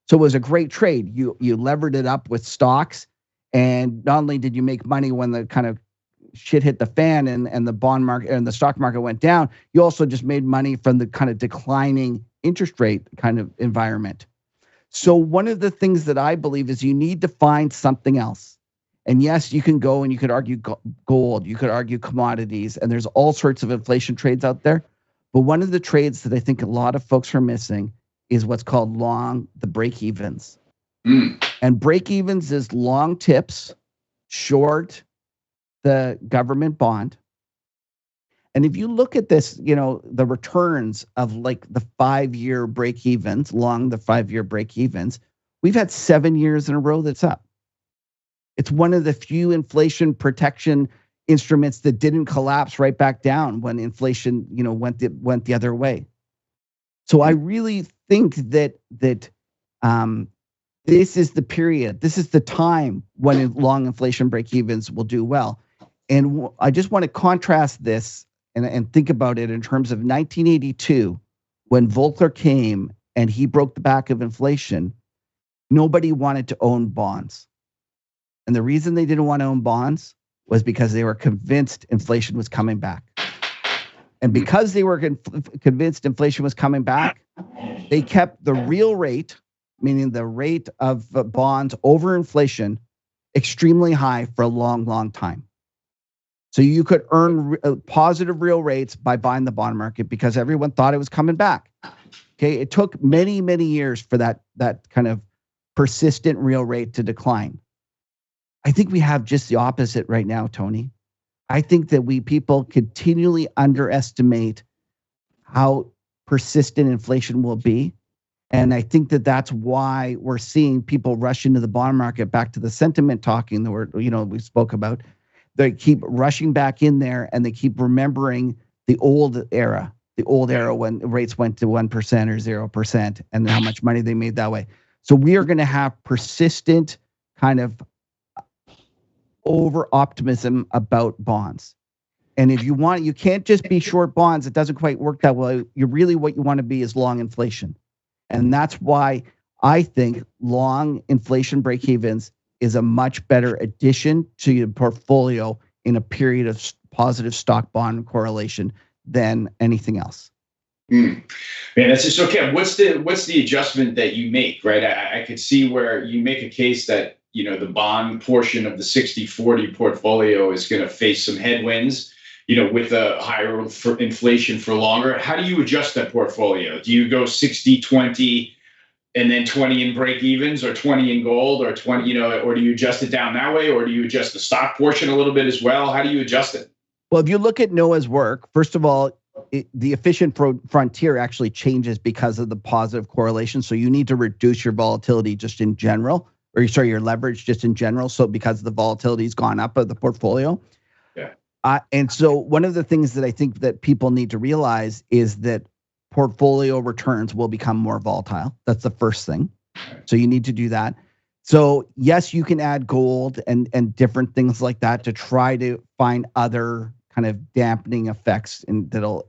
So it was a great trade. You levered it up with stocks. And not only did you make money when the kind of shit hit the fan and the bond market and the stock market went down, you also just made money from the kind of declining interest rate kind of environment. So one of the things that I believe is you need to find something else. And yes, you can go and you could argue gold, you could argue commodities, and there's all sorts of inflation trades out there. But one of the trades that I think a lot of folks are missing is what's called long the break-evens. And break-evens is long tips, short the government bond. And if you look at this, the returns of like the 5-year break-evens, long the 5-year break-evens, we've had 7 years in a row that's up. It's one of the few inflation protection instruments that didn't collapse right back down when inflation, went the other way. So I really think that this is the period, this is the time when long inflation break-evens will do well. And I just want to contrast this and think about it in terms of 1982, when Volcker came and he broke the back of inflation. Nobody wanted to own bonds. And the reason they didn't want to own bonds was because they were convinced inflation was coming back. And because they were convinced inflation was coming back, they kept the real rate, meaning the rate of bonds over inflation, extremely high for a long, long time. So you could earn positive real rates by buying the bond market because everyone thought it was coming back. Okay, it took many, many years for that kind of persistent real rate to decline. I think we have just the opposite right now, Tony. I think that people continually underestimate how persistent inflation will be. And I think that that's why we're seeing people rush into the bond market, back to the sentiment talking that we spoke about. They keep rushing back in there and they keep remembering the old era when rates went to 1% or 0% and how much money they made that way. So we are going to have persistent kind of over optimism about bonds. And if you want, you can't just be short bonds. It doesn't quite work that well. You really, what you want to be is long inflation. And that's why I think long inflation break-evens is a much better addition to your portfolio in a period of positive stock bond correlation than anything else. Man, that's just okay. What's the adjustment that you make, right? I could see where you make a case that, the bond portion of the 60-40 portfolio is going to face some headwinds, with a higher inflation for longer. How do you adjust that portfolio? Do you go 60-20 and then 20 in break evens, or 20 in gold, or 20, or do you adjust it down that way, or do you adjust the stock portion a little bit as well? How do you adjust it? Well, if you look at Noah's work, first of all, the efficient frontier actually changes because of the positive correlation. So you need to reduce your volatility just in general, or your leverage just in general. So because the volatility has gone up of the portfolio. Yeah. And so one of the things that I think that people need to realize is that portfolio returns will become more volatile. That's the first thing. So you need to do that. So yes, you can add gold and different things like that to try to find other kind of dampening effects and that'll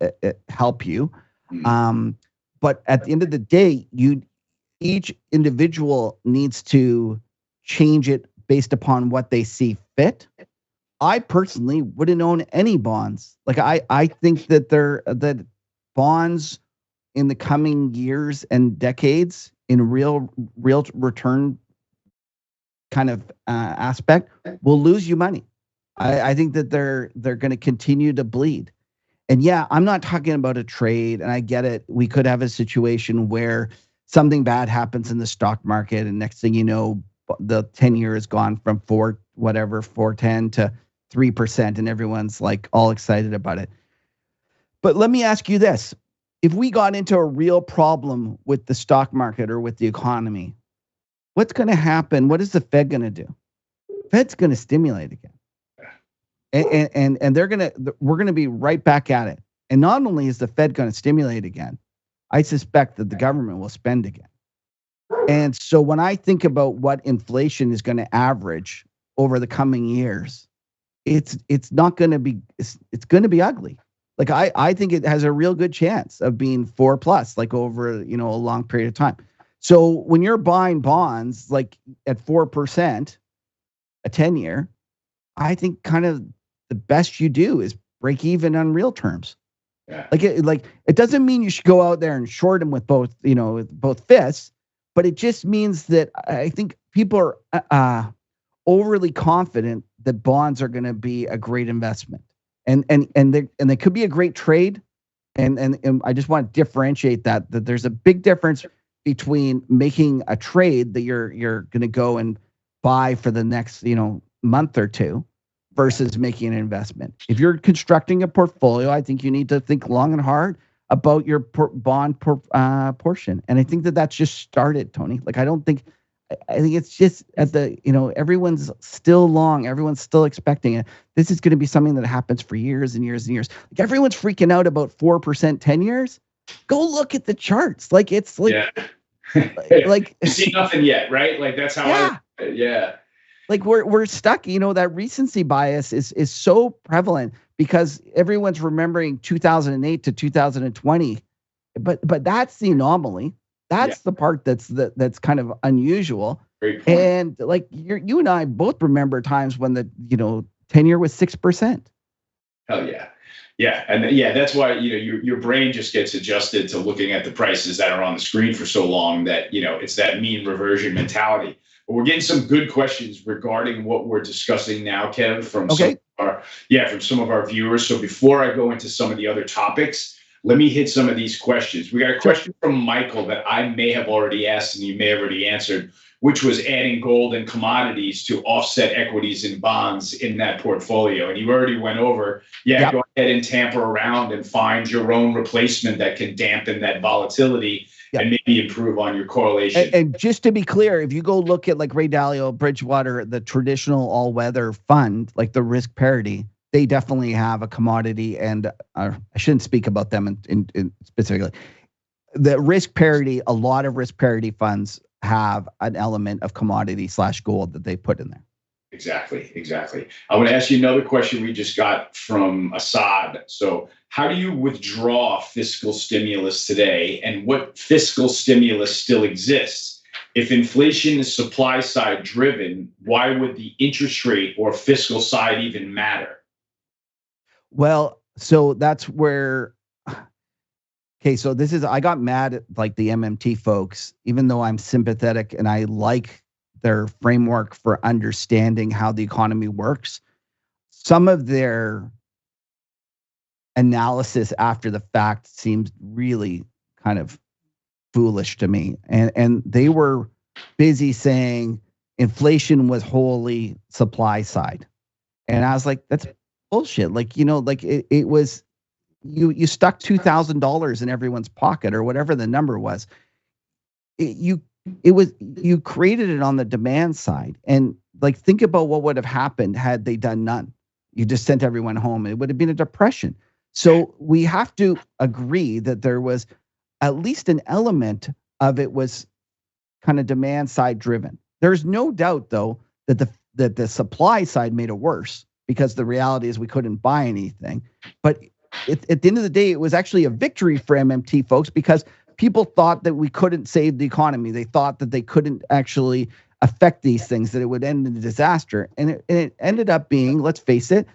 help you. But at the end of the day, each individual needs to change it based upon what they see fit. I personally wouldn't own any bonds. Like I think that that bonds in the coming years and decades in real return kind of aspect will lose you money. I think that they're going to continue to bleed. And yeah, I'm not talking about a trade, and I get it. We could have a situation where something bad happens in the stock market, and next thing you know, the 10-year has gone from 4.10 to 3%, and everyone's like all excited about it. But let me ask you this. If we got into a real problem with the stock market or with the economy, what's going to happen? What is the Fed going to do? Fed's going to stimulate again. And we're going to be right back at it. And not only is the Fed going to stimulate again, I suspect that the government will spend again. And so when I think about what inflation is going to average over the coming years, it's not going to be, it's going to be ugly. Like I think it has a real good chance of being 4+, like over, a long period of time. So when you're buying bonds, like at 4%, a 10-year, I think kind of the best you do is break even on real terms. Yeah. Like it doesn't mean you should go out there and short them with both, with both fists, but it just means that I think people are overly confident that bonds are going to be a great investment, and they could be a great trade, and I just want to differentiate that there's a big difference between making a trade that you're going to go and buy for the next month or two versus making an investment. If you're constructing a portfolio, I think you need to think long and hard about your bond portion. And I think that's just started, Tony. Like, I think it's just at the, everyone's still long. Everyone's still expecting it. This is going to be something that happens for years and years and years. Like, everyone's freaking out about 4% 10 years. Go look at the charts. Like, it's like, like you see nothing yet, right? Like, that's how Like we're stuck, that recency bias is so prevalent because everyone's remembering 2008 to 2020, but that's the anomaly. That's the part that's kind of unusual. Great point. And like you and I both remember times when the 10-year was 6%. Hell yeah. Yeah. And that's why, your brain just gets adjusted to looking at the prices that are on the screen for so long that, it's that mean reversion mentality. But we're getting some good questions regarding what we're discussing now, Kev, from some of our viewers. So before I go into some of the other topics, let me hit some of these questions. We got a question from Michael that I may have already asked and you may have already answered, which was adding gold and commodities to offset equities and bonds in that portfolio. And you already went over, go ahead and tamper around and find your own replacement that can dampen that volatility and maybe improve on your correlation. And just to be clear, if you go look at like Ray Dalio, Bridgewater, the traditional all-weather fund, like the risk parity, they definitely have a commodity, and I shouldn't speak about them in specifically. The risk parity, a lot of risk parity funds have an element of commodity / gold that they put in there. Exactly. I want to ask you another question we just got from Assad. So, how do you withdraw fiscal stimulus today, and what fiscal stimulus still exists? If inflation is supply side driven, why would the interest rate or fiscal side even matter? Well, so that's where. Okay, so I got mad at like the MMT folks, even though I'm sympathetic and I like their framework for understanding how the economy works. Some of their analysis after the fact seems really kind of foolish to me. And they were busy saying inflation was wholly supply side. And I was like, that's bullshit. Like, like it was, you stuck $2,000 in everyone's pocket or whatever the number was. You created it on the demand side. And like, think about what would have happened had they done none. You just sent everyone home. It would have been a depression. So we have to agree that there was at least an element of it was kind of demand side driven. There's no doubt though that the supply side made it worse, because the reality is we couldn't buy anything. But at the end of the day, it was actually a victory for MMT folks, because people thought that we couldn't save the economy. They thought that they couldn't actually affect these things, that it would end in a disaster. And it ended up being, let's face it,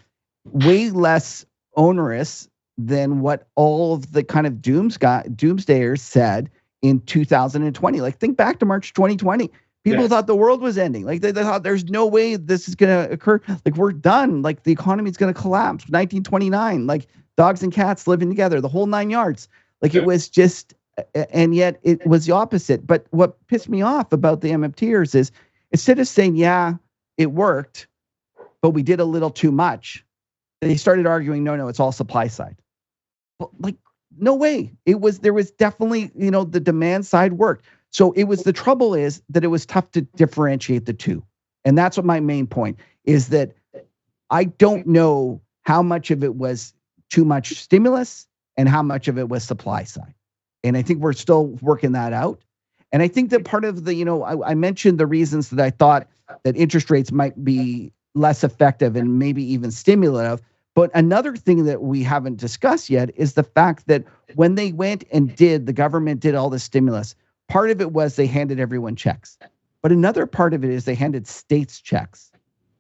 way less onerous than what all of the kind of doomsdayers said in 2020. Like, think back to March 2020. People thought the world was ending. Like, they thought there's no way this is going to occur. Like, we're done. Like, the economy is going to collapse. 1929, like dogs and cats living together, the whole 9 yards. Like, it was just, and yet it was the opposite. But what pissed me off about the MMTers is, instead of saying, yeah, it worked, but we did a little too much, they started arguing, no, it's all supply side. But like, no way. There was definitely, the demand side worked. So the trouble is that it was tough to differentiate the two. And that's what my main point is, that I don't know how much of it was too much stimulus and how much of it was supply side. And I think we're still working that out. And I think that part of the, I mentioned the reasons that I thought that interest rates might be less effective and maybe even stimulative. But another thing that we haven't discussed yet is the fact that when they went and the government did all the stimulus, part of it was they handed everyone checks. But another part of it is they handed states checks.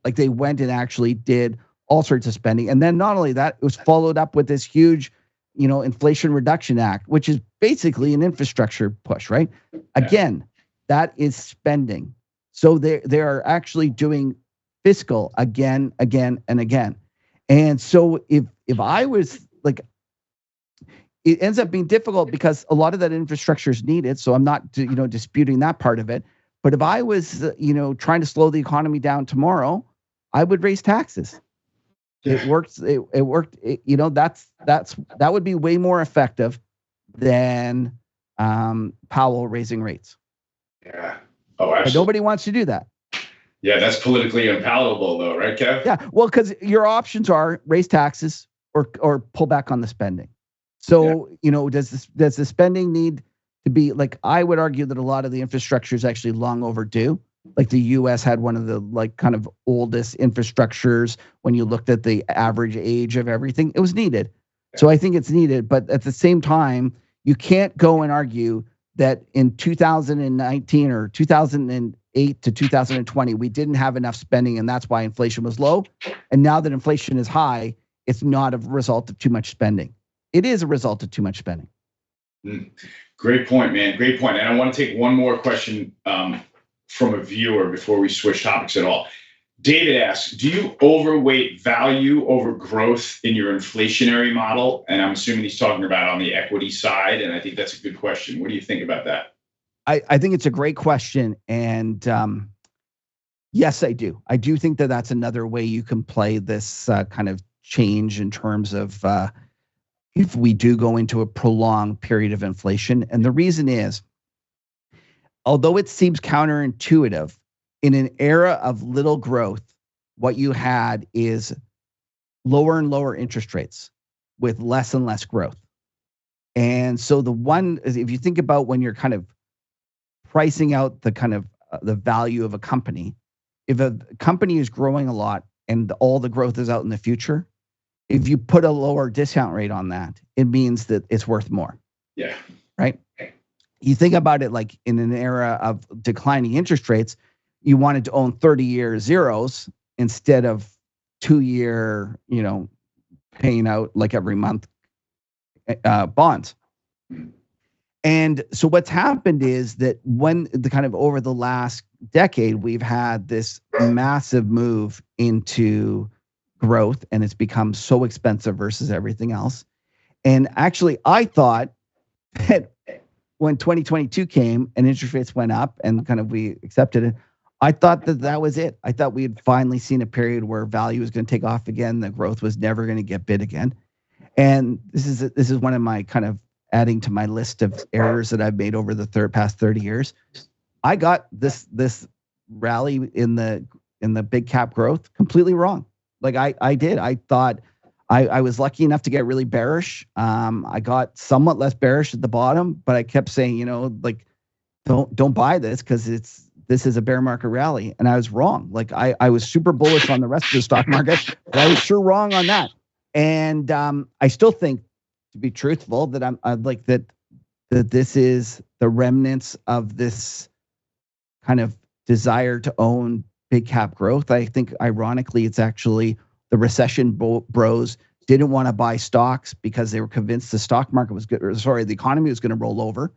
Like, they went and actually did all sorts of spending. And then not only that, it was followed up with this huge, Inflation Reduction Act, which is basically an infrastructure push, right? Again, that is spending. So they are actually doing fiscal again, and again. And so if I was like, it ends up being difficult because a lot of that infrastructure is needed. So I'm not, disputing that part of it. But if I was, trying to slow the economy down tomorrow, I would raise taxes. It works. It worked. That would be way more effective than Powell raising rates. Yeah. Oh, absolutely. But nobody wants to do that. Yeah, that's politically unpalatable, though, right, Kev? Yeah. Well, because your options are raise taxes or pull back on the spending. So, does the spending need to be, like, I would argue that a lot of the infrastructure is actually long overdue. Like, the US had one of the kind of oldest infrastructures when you looked at the average age of everything. It was needed. So I think it's needed. But at the same time, you can't go and argue that in 2019 or 2008 to 2020, we didn't have enough spending, and that's why inflation was low. And now that inflation is high, it's not a result of too much spending. It is a result of too much spending. Great point, man. Great point. And I want to take one more question from a viewer before we switch topics at all. David asks, do you overweight value over growth in your inflationary model? And I'm assuming he's talking about on the equity side. And I think that's a good question. What do you think about that? I think it's a great question. And yes, I do. I do think that that's another way you can play this kind of change in terms of if we do go into a prolonged period of inflation. And the reason is, although it seems counterintuitive, in an era of little growth, what you had is lower and lower interest rates with less and less growth. And so if you think about when you're kind of pricing out the kind of the value of a company. If a company is growing a lot and all the growth is out in the future, if you put a lower discount rate on that, it means that it's worth more. Yeah. Right. You think about it like in an era of declining interest rates, you wanted to own 30-year zeros instead of 2-year, paying out like every month bonds. And so what's happened is that when the kind of over the last decade, we've had this massive move into growth, and it's become so expensive versus everything else. And actually, I thought that when 2022 came and interest rates went up and kind of we accepted it, I thought that was it. I thought we had finally seen a period where value was going to take off again. The growth was never going to get bid again. And this is one of my kind of adding to my list of errors that I've made over the past 30 years. I got this rally in the big cap growth completely wrong. Like I did. I thought I was lucky enough to get really bearish. I got somewhat less bearish at the bottom, but I kept saying, like, don't buy this because this is a bear market rally. And I was wrong. Like I was super bullish on the rest of the stock market, but I was sure wrong on that. And I still think, to be truthful, that I'd like that this is the remnants of this kind of desire to own big cap growth. I think ironically, it's actually the recession bros didn't want to buy stocks because they were convinced the stock market was good, the economy was going to roll over.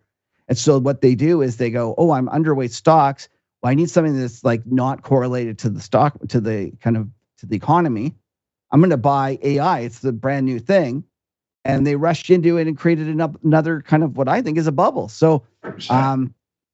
And so what they do is they go, oh, I'm underweight stocks. Well, I need something that's like not correlated to the stock, to the economy. I'm going to buy AI. It's the brand new thing. And they rushed into it and created another kind of what I think is a bubble. So,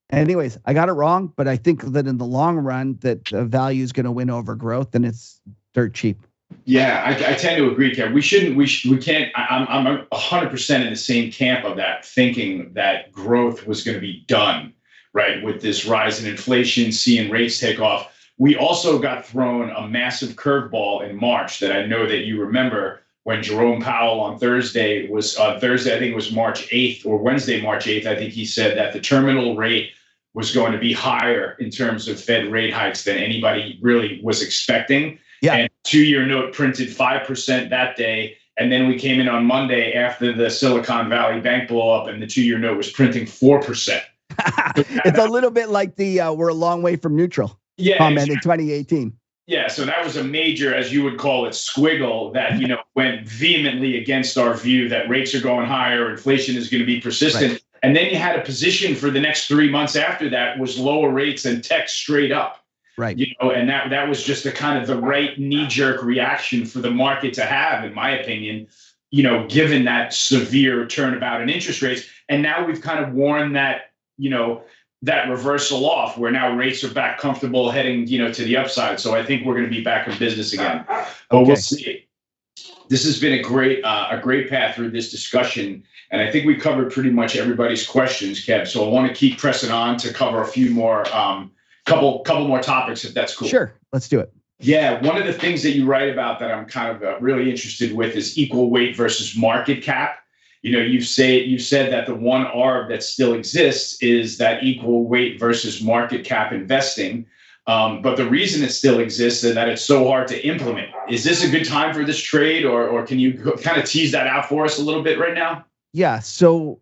anyways, I got it wrong, but I think that in the long run, that value is going to win over growth, and it's dirt cheap. Yeah, I tend to agree, Kev. We can't. I'm 100% in the same camp of that, thinking that growth was going to be done, right, with this rise in inflation, seeing rates take off. We also got thrown a massive curveball in March that I know that you remember. When Jerome Powell on Thursday, I think it was March 8th or Wednesday, March 8th, I think he said that the terminal rate was going to be higher in terms of Fed rate hikes than anybody really was expecting. Yeah. And 2-year note printed 5% that day. And then we came in on Monday after the Silicon Valley Bank blow up and the 2-year note was printing 4%. It's a little bit like the we're a long way from neutral comment in 2018. Yeah, so that was a major, as you would call it, squiggle that went vehemently against our view that rates are going higher, inflation is going to be persistent. Right. And then you had a position for the next 3 months after that was lower rates and tech straight up. Right. And that was just the kind of the right knee-jerk reaction for the market to have, in my opinion, given that severe turnabout in interest rates. And now we've kind of worn that, that reversal off, where now rates are back comfortable heading, to the upside. So I think we're going to be back in business again. But we'll see. This has been a great path through this discussion, and I think we covered pretty much everybody's questions, Kev. So I want to keep pressing on to cover a few more, couple more topics, if that's cool. Sure, let's do it. Yeah, one of the things that you write about that I'm kind of really interested with is equal weight versus market cap. You said that the one arb that still exists is that equal weight versus market cap investing. But the reason it still exists is that it's so hard to implement. Is this a good time for this trade, or can you kind of tease that out for us a little bit right now? Yeah, so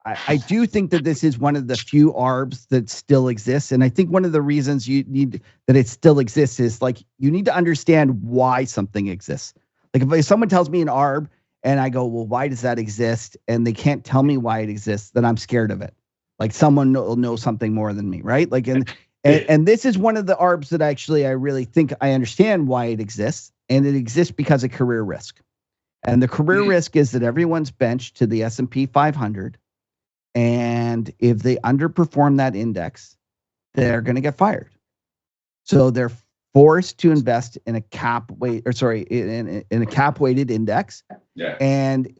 I do think that this is one of the few arbs that still exists. And I think one of the reasons you need that it still exists is like you need to understand why something exists. Like if someone tells me an arb, and I go, well, why does that exist? And they can't tell me why it exists, then I'm scared of it. Like someone will know something more than me, right? Like, and this is one of the arbs that I really think I understand why it exists. And it exists because of career risk. And the career risk is that everyone's benched to the S&P 500. And if they underperform that index, they're going to get fired. So they're forced to invest in a in a cap weighted index. Yeah. And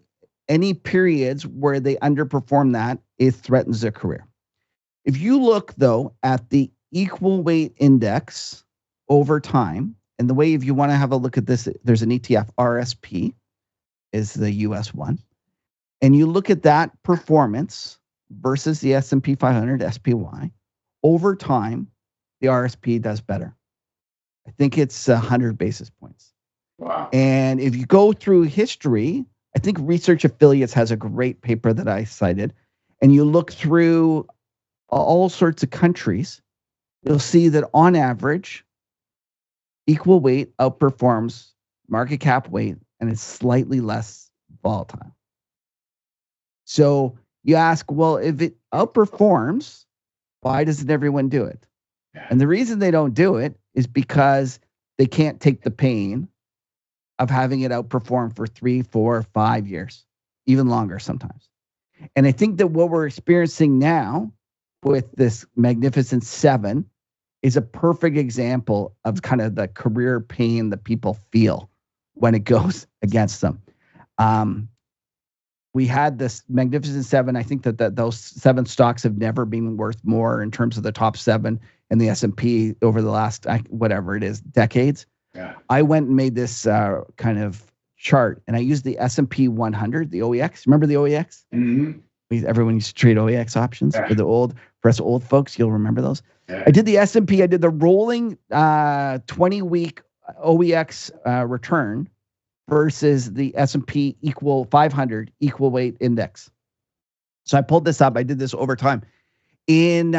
any periods where they underperform that, it threatens their career. If you look though at the equal weight index over time, and the way if you want to have a look at this, there's an ETF, RSP is the US one. And you look at that performance versus the S&P 500 SPY, over time, the RSP does better. I think it's 100 basis points. Wow. And if you go through history, I think Research Affiliates has a great paper that I cited, and you look through all sorts of countries, you'll see that on average, equal weight outperforms market cap weight, and it's slightly less volatile. So you ask, well, if it outperforms, why doesn't everyone do it? And the reason they don't do it is because they can't take the pain of having it outperform for 3, 4, 5 years, even longer sometimes. And I think that what we're experiencing now with this Magnificent Seven is a perfect example of kind of the career pain that people feel when it goes against them. We had this Magnificent Seven. I think that those 7 stocks have never been worth more in terms of the top 7 in the S&P over the last, whatever it is, decades. Yeah. I went and made this kind of chart, and I used the S&P 100, the OEX. Remember the OEX? Mm-hmm. Everyone used to trade OEX options for us old folks. You'll remember those. Yeah. I did the S&P. I did the rolling 20-week OEX return versus the S&P 500 equal weight index. So I pulled this up. I did this over time. In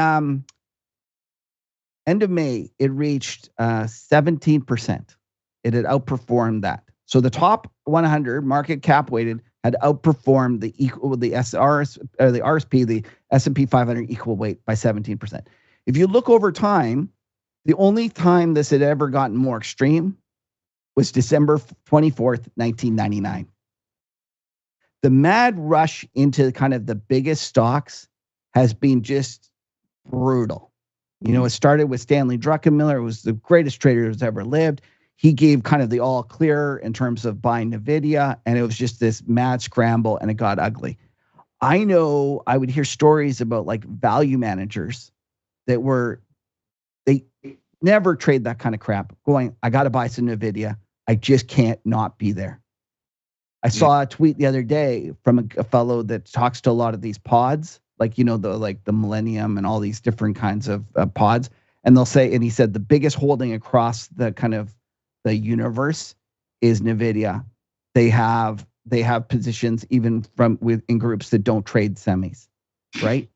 end of May, it reached 17%. It had outperformed that. So the top 100 market cap weighted had outperformed the RSP, the S&P 500 equal weight by 17%. If you look over time, the only time this had ever gotten more extreme was December 24th, 1999. The mad rush into kind of the biggest stocks has been just brutal. You know, it started with Stanley Druckenmiller. It was the greatest trader who's ever lived. He gave kind of the all clear in terms of buying NVIDIA, and it was just this mad scramble, and it got ugly. I know I would hear stories about like value managers that they never trade that kind of crap, going, I got to buy some NVIDIA. I just can't not be there. I saw a tweet the other day from a fellow that talks to a lot of these pods, like, you know, the Millennium and all these different kinds of pods. And they'll say, and he said, the biggest holding across the kind of the universe is NVIDIA. They have positions even in groups that don't trade semis, right?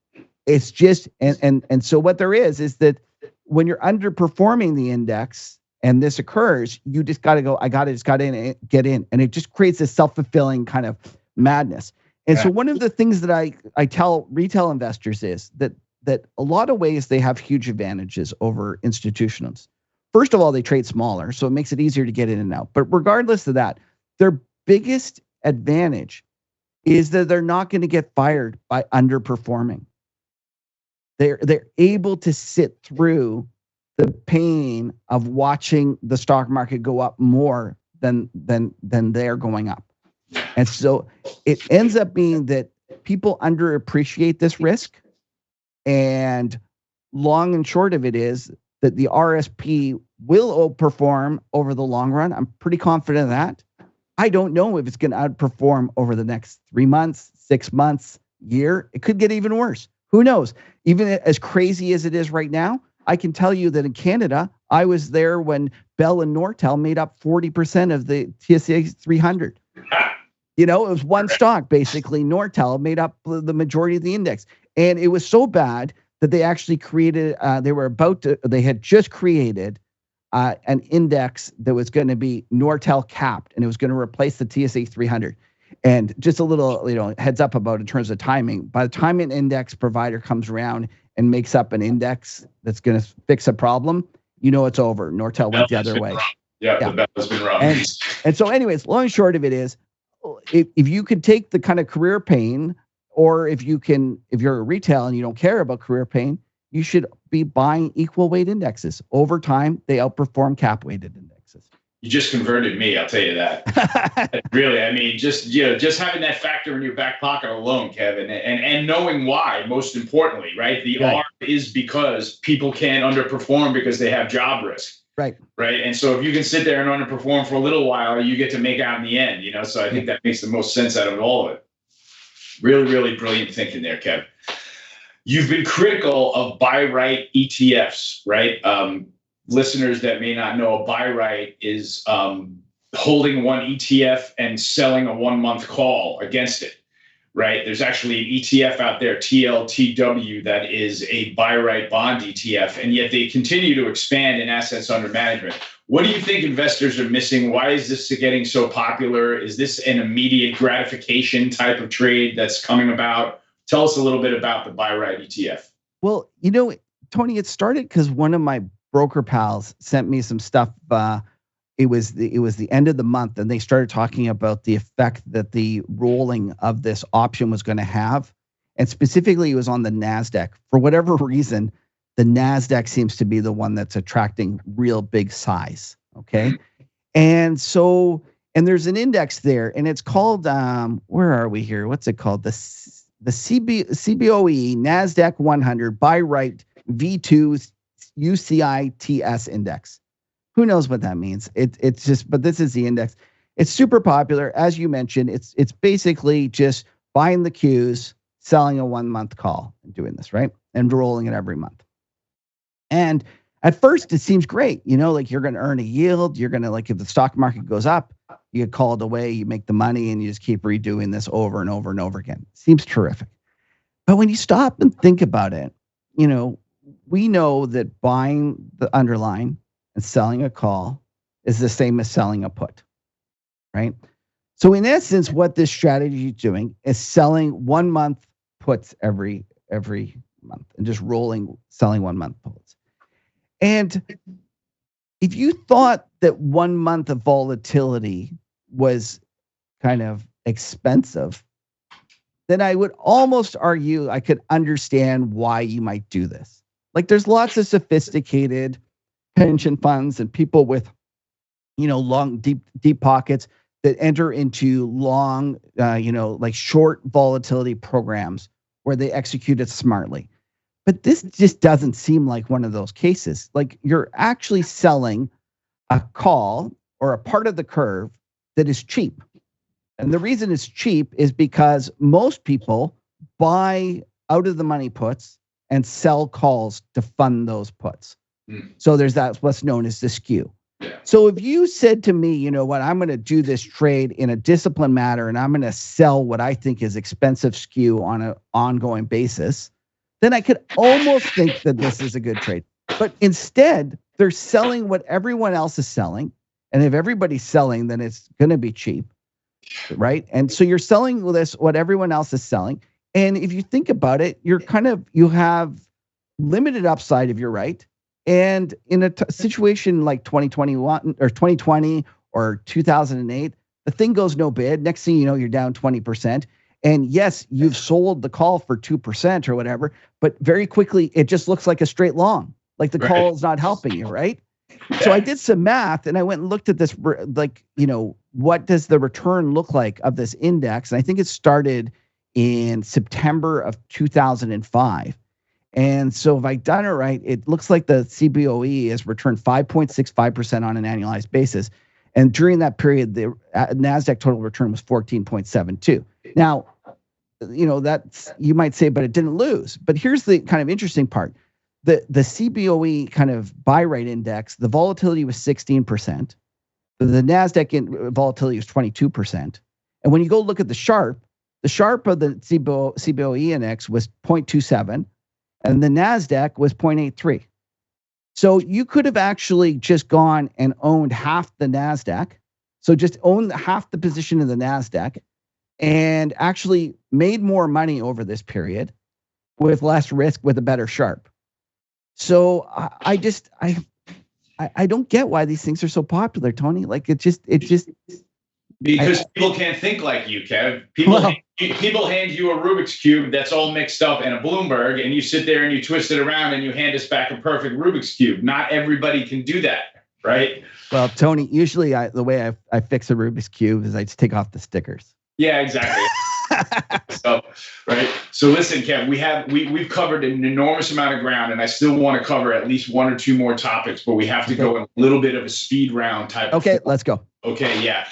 It's just, and so what there is that when you're underperforming the index and this occurs, you just got to go, get in. And it just creates this self-fulfilling kind of madness. And so one of the things that I tell retail investors is that a lot of ways they have huge advantages over institutionals. First of all, they trade smaller, so it makes it easier to get in and out. But regardless of that, their biggest advantage is that they're not going to get fired by underperforming. They're able to sit through the pain of watching the stock market go up more than they're going up. And so it ends up being that people underappreciate this risk. And long and short of it is that the RSP will outperform over the long run. I'm pretty confident of that. I don't know if it's going to outperform over the next 3 months, 6 months, year. It could get even worse. Who knows? Even as crazy as it is right now, I can tell you that in Canada, I was there when Bell and Nortel made up 40% of the TSX 300. You know, it was one stock, basically. Nortel made up the majority of the index. And it was so bad that they actually created, they had just created an index that was going to be Nortel capped, and it was going to replace the TSX 300. And just a little, heads up about in terms of timing. By the time an index provider comes around and makes up an index that's going to fix a problem, it's over. Nortel went the other way. Yeah, the bell has been wrong. And so anyways, long and short of it is, if you could take the kind of career pain, or if you're a retail and you don't care about career pain, you should be buying equal weight indexes. Over time, they outperform cap weighted indexes. You just converted me, I'll tell you that. Really, I mean, just having that factor in your back pocket alone, Kevin, and knowing why, most importantly, right? The R is because people can't underperform because they have job risk. Right. Right. And so if you can sit there and underperform for a little while, you get to make out in the end, so I think that makes the most sense out of all of it. Really, really brilliant thinking there, Kev. You've been critical of buy right ETFs, right? Listeners that may not know, a buy right is holding one ETF and selling a 1 month call against it, right? There's actually an ETF out there, TLTW, that is a buy right bond ETF, and yet they continue to expand in assets under management. What do you think investors are missing? Why is this getting so popular? Is this an immediate gratification type of trade that's coming about? Tell us a little bit about the buy right ETF. Well, Tony, it started because one of my broker pals sent me some stuff. It was the end of the month, and they started talking about the effect that the rolling of this option was going to have, and specifically, it was on the Nasdaq. For whatever reason, the Nasdaq seems to be the one that's attracting real big size. Okay, and there's an index there, and it's called where are we here? What's it called? The CBOE Nasdaq 100 Buy Right V2 UCITS Index. Who knows what that means? It's just, but this is the index. It's super popular, as you mentioned. It's basically just buying the Qs, selling a 1 month call, and doing this, right, and rolling it every month. And at first, it seems great. Like you're going to earn a yield. You're going to, like, if the stock market goes up, you get called away, you make the money, and you just keep redoing this over and over and over again. Seems terrific. But when you stop and think about it, we know that buying the underlying and selling a call is the same as selling a put, right? So in essence, what this strategy is doing is selling 1 month puts every month and just selling 1 month puts. And if you thought that 1 month of volatility was kind of expensive, then I would almost argue I could understand why you might do this. Like, there's lots of sophisticated pension funds and people with, long, deep pockets that enter into long, like short volatility programs where they execute it smartly. But this just doesn't seem like one of those cases. Like, you're actually selling a call or a part of the curve that is cheap. And the reason it's cheap is because most people buy out of the money puts and sell calls to fund those puts. So there's what's known as the skew. So if you said to me, you know what, I'm going to do this trade in a disciplined manner and I'm going to sell what I think is expensive skew on an ongoing basis, then I could almost think that this is a good trade. But instead, they're selling what everyone else is selling. And if everybody's selling, then it's going to be cheap, right? And so you're selling what everyone else is selling. And if you think about it, you have limited upside if you're right. And in a situation like 2021 or 2020 or 2008, the thing goes no bid. Next thing you know, you're down 20%. And yes, you've sold the call for 2% or whatever, but very quickly, it just looks like a straight long. Like the call is not helping you, right? So I did some math and I went and looked at this, what does the return look like of this index? And I think it started in September of 2005. And so if I done it right, it looks like the CBOE has returned 5.65% on an annualized basis. And during that period, the NASDAQ total return was 14.72. Now, that's, you might say, but it didn't lose. But here's the kind of interesting part. The CBOE kind of buy rate index, the volatility was 16%. The NASDAQ volatility was 22%. And when you go look at the Sharp of the CBOE index was 0.27. And the NASDAQ was 0.83. So you could have actually just gone and owned half the NASDAQ. So just own half the position of the NASDAQ and actually made more money over this period with less risk with a better Sharp. So I don't get why these things are so popular, Tony. Like because people can't think like you, Kev. People hand you a Rubik's Cube that's all mixed up in a Bloomberg, and you sit there and you twist it around and you hand us back a perfect Rubik's Cube. Not everybody can do that, right? Well, Tony, usually the way I fix a Rubik's Cube is I just take off the stickers. Yeah, exactly. So listen, Kev, we've covered an enormous amount of ground, and I still want to cover at least one or two more topics, but we have to go in a little bit of a speed round type. Okay, let's go. Okay, yeah.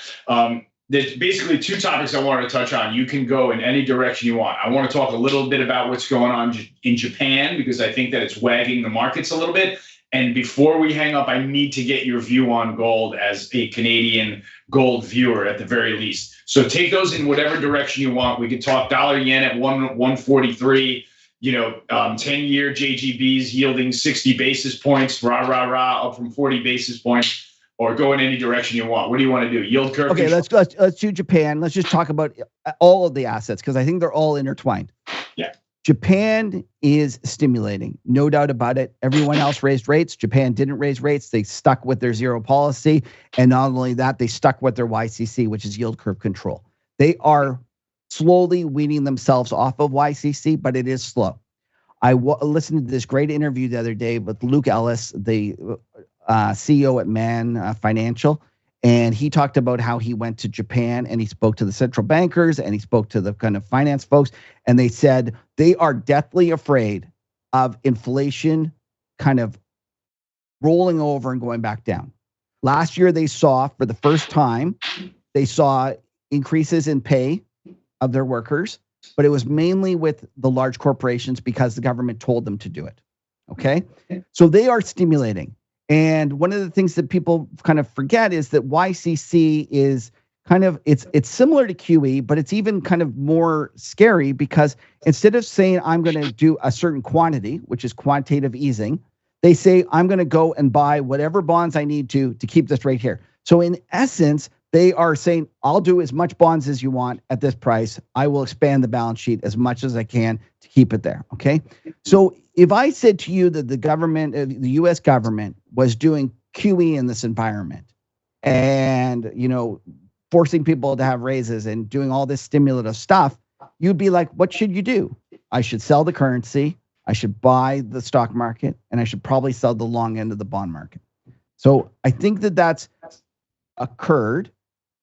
there's basically two topics I wanted to touch on. You can go in any direction you want. I want to talk a little bit about what's going on in Japan, because I think that it's wagging the markets a little bit. And before we hang up, I need to get your view on gold as a Canadian gold viewer at the very least. So take those in whatever direction you want. We could talk dollar yen at 143, 10-year JGBs yielding 60 basis points, up from 40 basis points, or go in any direction you want. What do you want to do? Yield curve? Okay, let's do Japan. Let's just talk about all of the assets, because I think they're all intertwined. Yeah. Japan is stimulating, no doubt about it. Everyone else raised rates. Japan didn't raise rates. They stuck with their zero policy. And not only that, they stuck with their YCC, which is yield curve control. They are slowly weaning themselves off of YCC, but it is slow. I listened to this great interview the other day with Luke Ellis, the CEO at Man Financial. And he talked about how he went to Japan and he spoke to the central bankers and he spoke to the kind of finance folks. And they said they are deathly afraid of inflation kind of rolling over and going back down. Last year, they saw, for the first time, they saw increases in pay of their workers, but it was mainly with the large corporations because the government told them to do it. Okay. So they are stimulating. And one of the things that people kind of forget is that YCC is kind of, it's similar to QE, but it's even kind of more scary, because instead of saying I'm going to do a certain quantity, which is quantitative easing, they say I'm going to go and buy whatever bonds I need to keep this rate here. So in essence, they are saying, I'll do as much bonds as you want at this price. I will expand the balance sheet as much as I can to keep it there. Okay. So if I said to you that the government, the US government, was doing QE in this environment and, forcing people to have raises and doing all this stimulative stuff, you'd be like, what should you do? I should sell the currency. I should buy the stock market, and I should probably sell the long end of the bond market. So I think that that's occurred,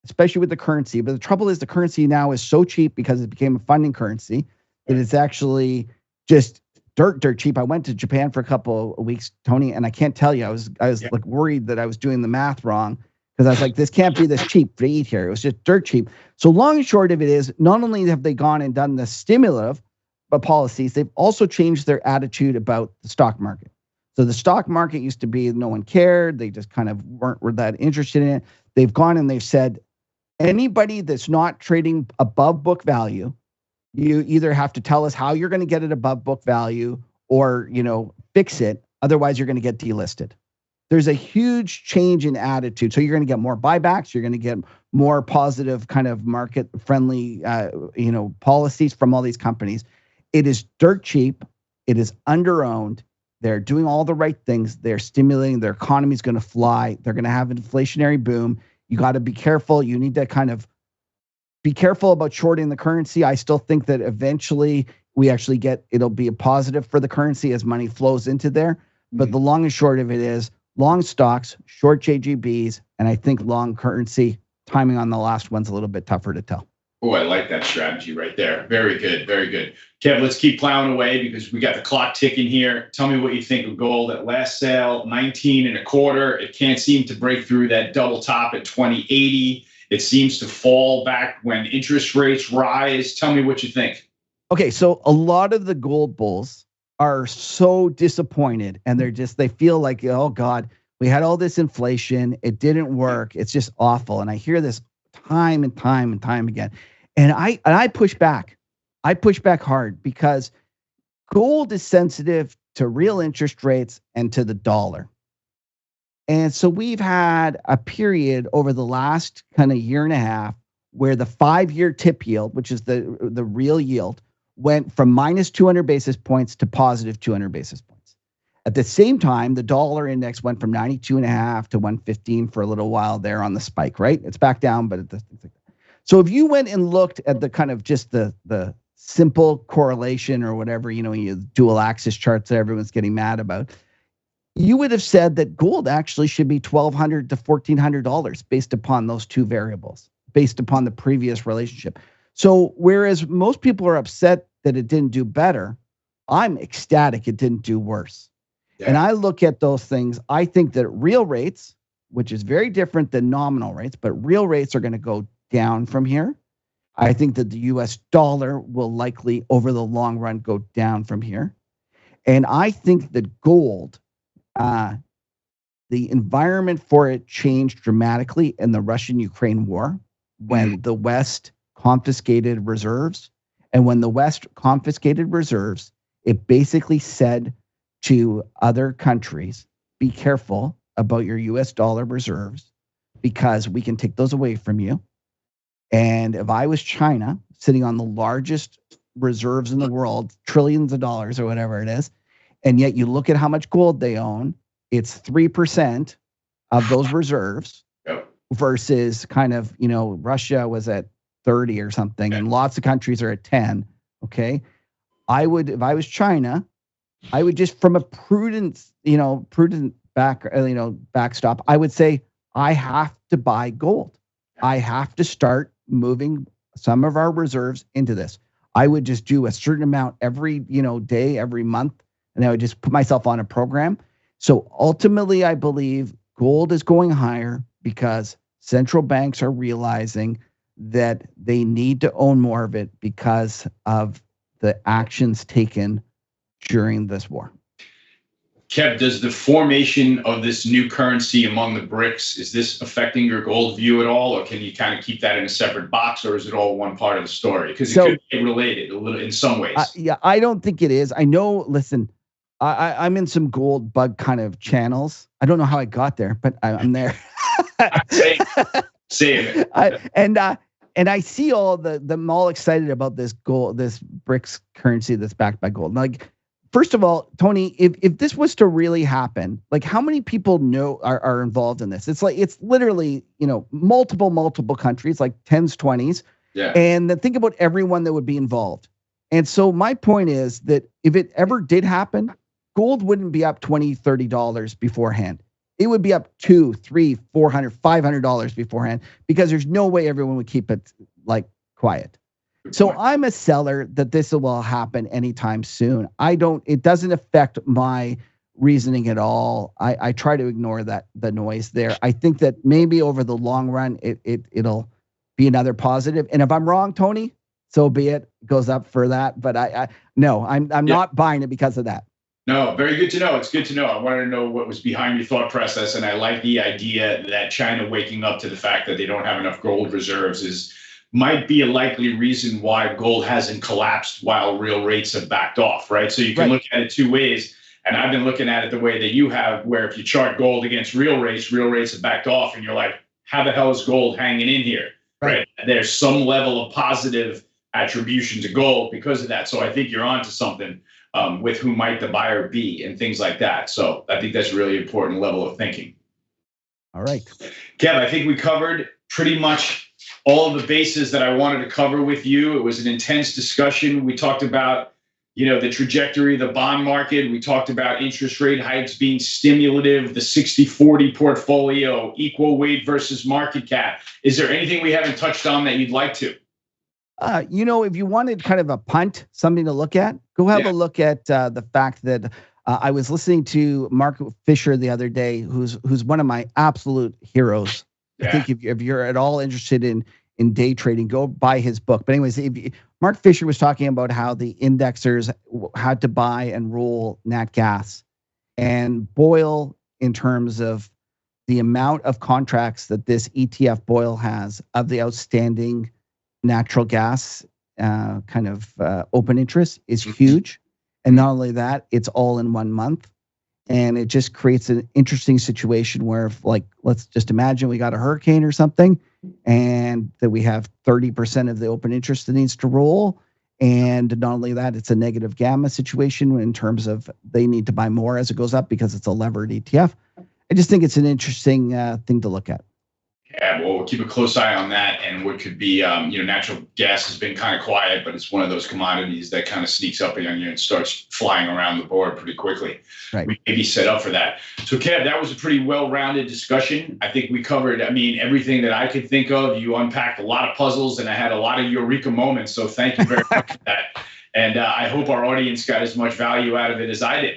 especially with the currency. But the trouble is the currency now is so cheap because it became a funding currency that it's actually just dirt cheap. I went to Japan for a couple of weeks, Tony, and I can't tell you, I was like worried that I was doing the math wrong, because I was like, this can't be this cheap to eat here. It was just dirt cheap. So long and short of it is, not only have they gone and done the stimulative policies, they've also changed their attitude about the stock market. So the stock market used to be no one cared. They just kind of were that interested in it. They've gone and they've said, anybody that's not trading above book value, you either have to tell us how you're going to get it above book value, or, fix it. Otherwise, you're going to get delisted. There's a huge change in attitude. So you're going to get more buybacks. You're going to get more positive kind of market friendly, policies from all these companies. It is dirt cheap. It is under-owned. They're doing all the right things. They're stimulating. Their economy is going to fly. They're going to have an inflationary boom. You got to be careful. You need to kind of be careful about shorting the currency. I still think that eventually it'll be a positive for the currency as money flows into there. But the long and short of it is long stocks, short JGBs, and I think long currency. Timing on the last one's a little bit tougher to tell. Oh, I like that strategy right there. Very good. Very good. Kev, let's keep plowing away because we got the clock ticking here. Tell me what you think of gold at last sale, 19 and a quarter. It can't seem to break through that double top at 2080. It seems to fall back when interest rates rise. Tell me what you think. Okay, so a lot of the gold bulls are so disappointed, and they feel like, oh God, we had all this inflation. It didn't work. It's just awful. And I hear this time and time and time again. And I push back. I push back hard, because gold is sensitive to real interest rates and to the dollar. And so we've had a period over the last kind of year and a half where the 5-year tip yield, which is the real yield, went from minus 200 basis points to positive 200 basis points. At the same time, the dollar index went from 92.5 to 115 for a little while there on the spike, right? It's back down, but so if you went and looked at the kind of just the simple correlation or whatever, you dual axis charts that everyone's getting mad about, you would have said that gold actually should be $1,200 to $1,400 based upon those two variables, based upon the previous relationship. So whereas most people are upset that it didn't do better, I'm ecstatic it didn't do worse. Yeah. And I look at those things, I think that real rates, which is very different than nominal rates, but real rates are going to go down from here. I think that the US dollar will likely, over the long run, go down from here. And I think that gold, the environment for it changed dramatically in the Russian-Ukraine war when the West confiscated reserves. And when the West confiscated reserves, it basically said to other countries, be careful about your US dollar reserves because we can take those away from you. And if I was China, sitting on the largest reserves in the world, trillions of dollars or whatever it is, and yet you look at how much gold they own, it's 3% of those reserves versus kind of, Russia was at 30 or something, and lots of countries are at 10. Okay. If I was China, I would just, from a prudent backstop, I would say, I have to buy gold. I have to start moving some of our reserves into this. I would just do a certain amount every, day, every month, and I would just put myself on a program. So ultimately, I believe gold is going higher because central banks are realizing that they need to own more of it because of the actions taken during this war. Kev, does the formation of this new currency among the BRICS, is this affecting your gold view at all, or can you kind of keep that in a separate box, or is it all one part of the story? Because it could be related a little in some ways. Yeah, I don't think it is. I know, listen, I'm in some gold bug kind of channels. I don't know how I got there, but I'm there. Same. And I see all them all excited about this gold, this BRICS currency that's backed by gold. Like, first of all, Tony, if this was to really happen, like how many people know are involved in this? It's literally, multiple countries, like 10s, 20s. Yeah. And then think about everyone that would be involved. And so my point is that if it ever did happen, gold wouldn't be up $20, $30 beforehand. It would be up $200, $300, $400, $500 beforehand, because there's no way everyone would keep it like quiet. So I'm a seller that this will happen anytime soon. It doesn't affect my reasoning at all. I try to ignore the noise there. I think that maybe over the long run, it'll be another positive. And if I'm wrong, Tony, so be it. It goes up for that. But I'm not buying it because of that. No, very good to know. It's good to know. I wanted to know what was behind your thought process. And I like the idea that China waking up to the fact that they don't have enough gold reserves might be a likely reason why gold hasn't collapsed while real rates have backed off, right? So you can look at it two ways. And I've been looking at it the way that you have, where if you chart gold against real rates have backed off, and you're like, how the hell is gold hanging in here, right? There's some level of positive attribution to gold because of that. So I think you're onto something with who might the buyer be and things like that. So I think that's a really important level of thinking. All right. Kev, I think we covered pretty much all of the bases that I wanted to cover with you. It was an intense discussion. We talked about, the trajectory of the bond market. We talked about interest rate hikes being stimulative, the 60-40 portfolio, equal weight versus market cap. Is there anything we haven't touched on that you'd like to? If you wanted kind of a punt, something to look at, go have a look at the fact that I was listening to Mark Fisher the other day, who's one of my absolute heroes. Yeah. I think if you're at all interested in day trading, go buy his book. But anyways, Mark Fisher was talking about how the indexers had to buy and roll nat gas, and Boyle, in terms of the amount of contracts that this ETF Boyle has of the outstanding natural gas open interest, is huge. And not only that, it's all in 1 month. And it just creates an interesting situation where, if, let's just imagine we got a hurricane or something, and that we have 30% of the open interest that needs to roll. And not only that, it's a negative gamma situation in terms of they need to buy more as it goes up because it's a levered ETF. I just think it's an interesting thing to look at. Yeah, well, we'll keep a close eye on that. And what could be, natural gas has been kind of quiet, but it's one of those commodities that kind of sneaks up on you and starts flying around the board pretty quickly. Right. We may be set up for that. So, Kev, that was a pretty well-rounded discussion. I think we covered, everything that I could think of. You unpacked a lot of puzzles, and I had a lot of eureka moments. So thank you very much for that. And I hope our audience got as much value out of it as I did.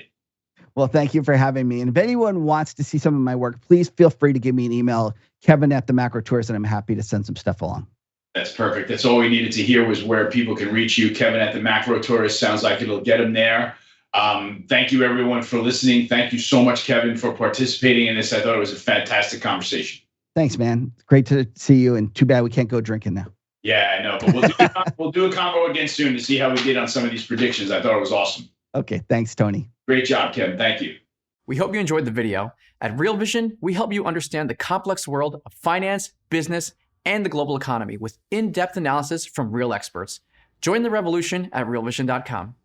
Well, thank you for having me. And if anyone wants to see some of my work, please feel free to give me an email, Kevin@the MacroTourist, and I'm happy to send some stuff along. That's perfect. That's all we needed to hear was where people can reach you. Kevin at the MacroTourist sounds like it'll get them there. Thank you, everyone, for listening. Thank you so much, Kevin, for participating in this. I thought it was a fantastic conversation. Thanks, man. Great to see you, and too bad we can't go drinking now. Yeah, I know, but we'll do a combo again soon to see how we did on some of these predictions. I thought it was awesome. Okay, thanks, Tony. Great job, Kevin. Thank you. We hope you enjoyed the video. At Real Vision, we help you understand the complex world of finance, business, and the global economy with in-depth analysis from real experts. Join the revolution at realvision.com.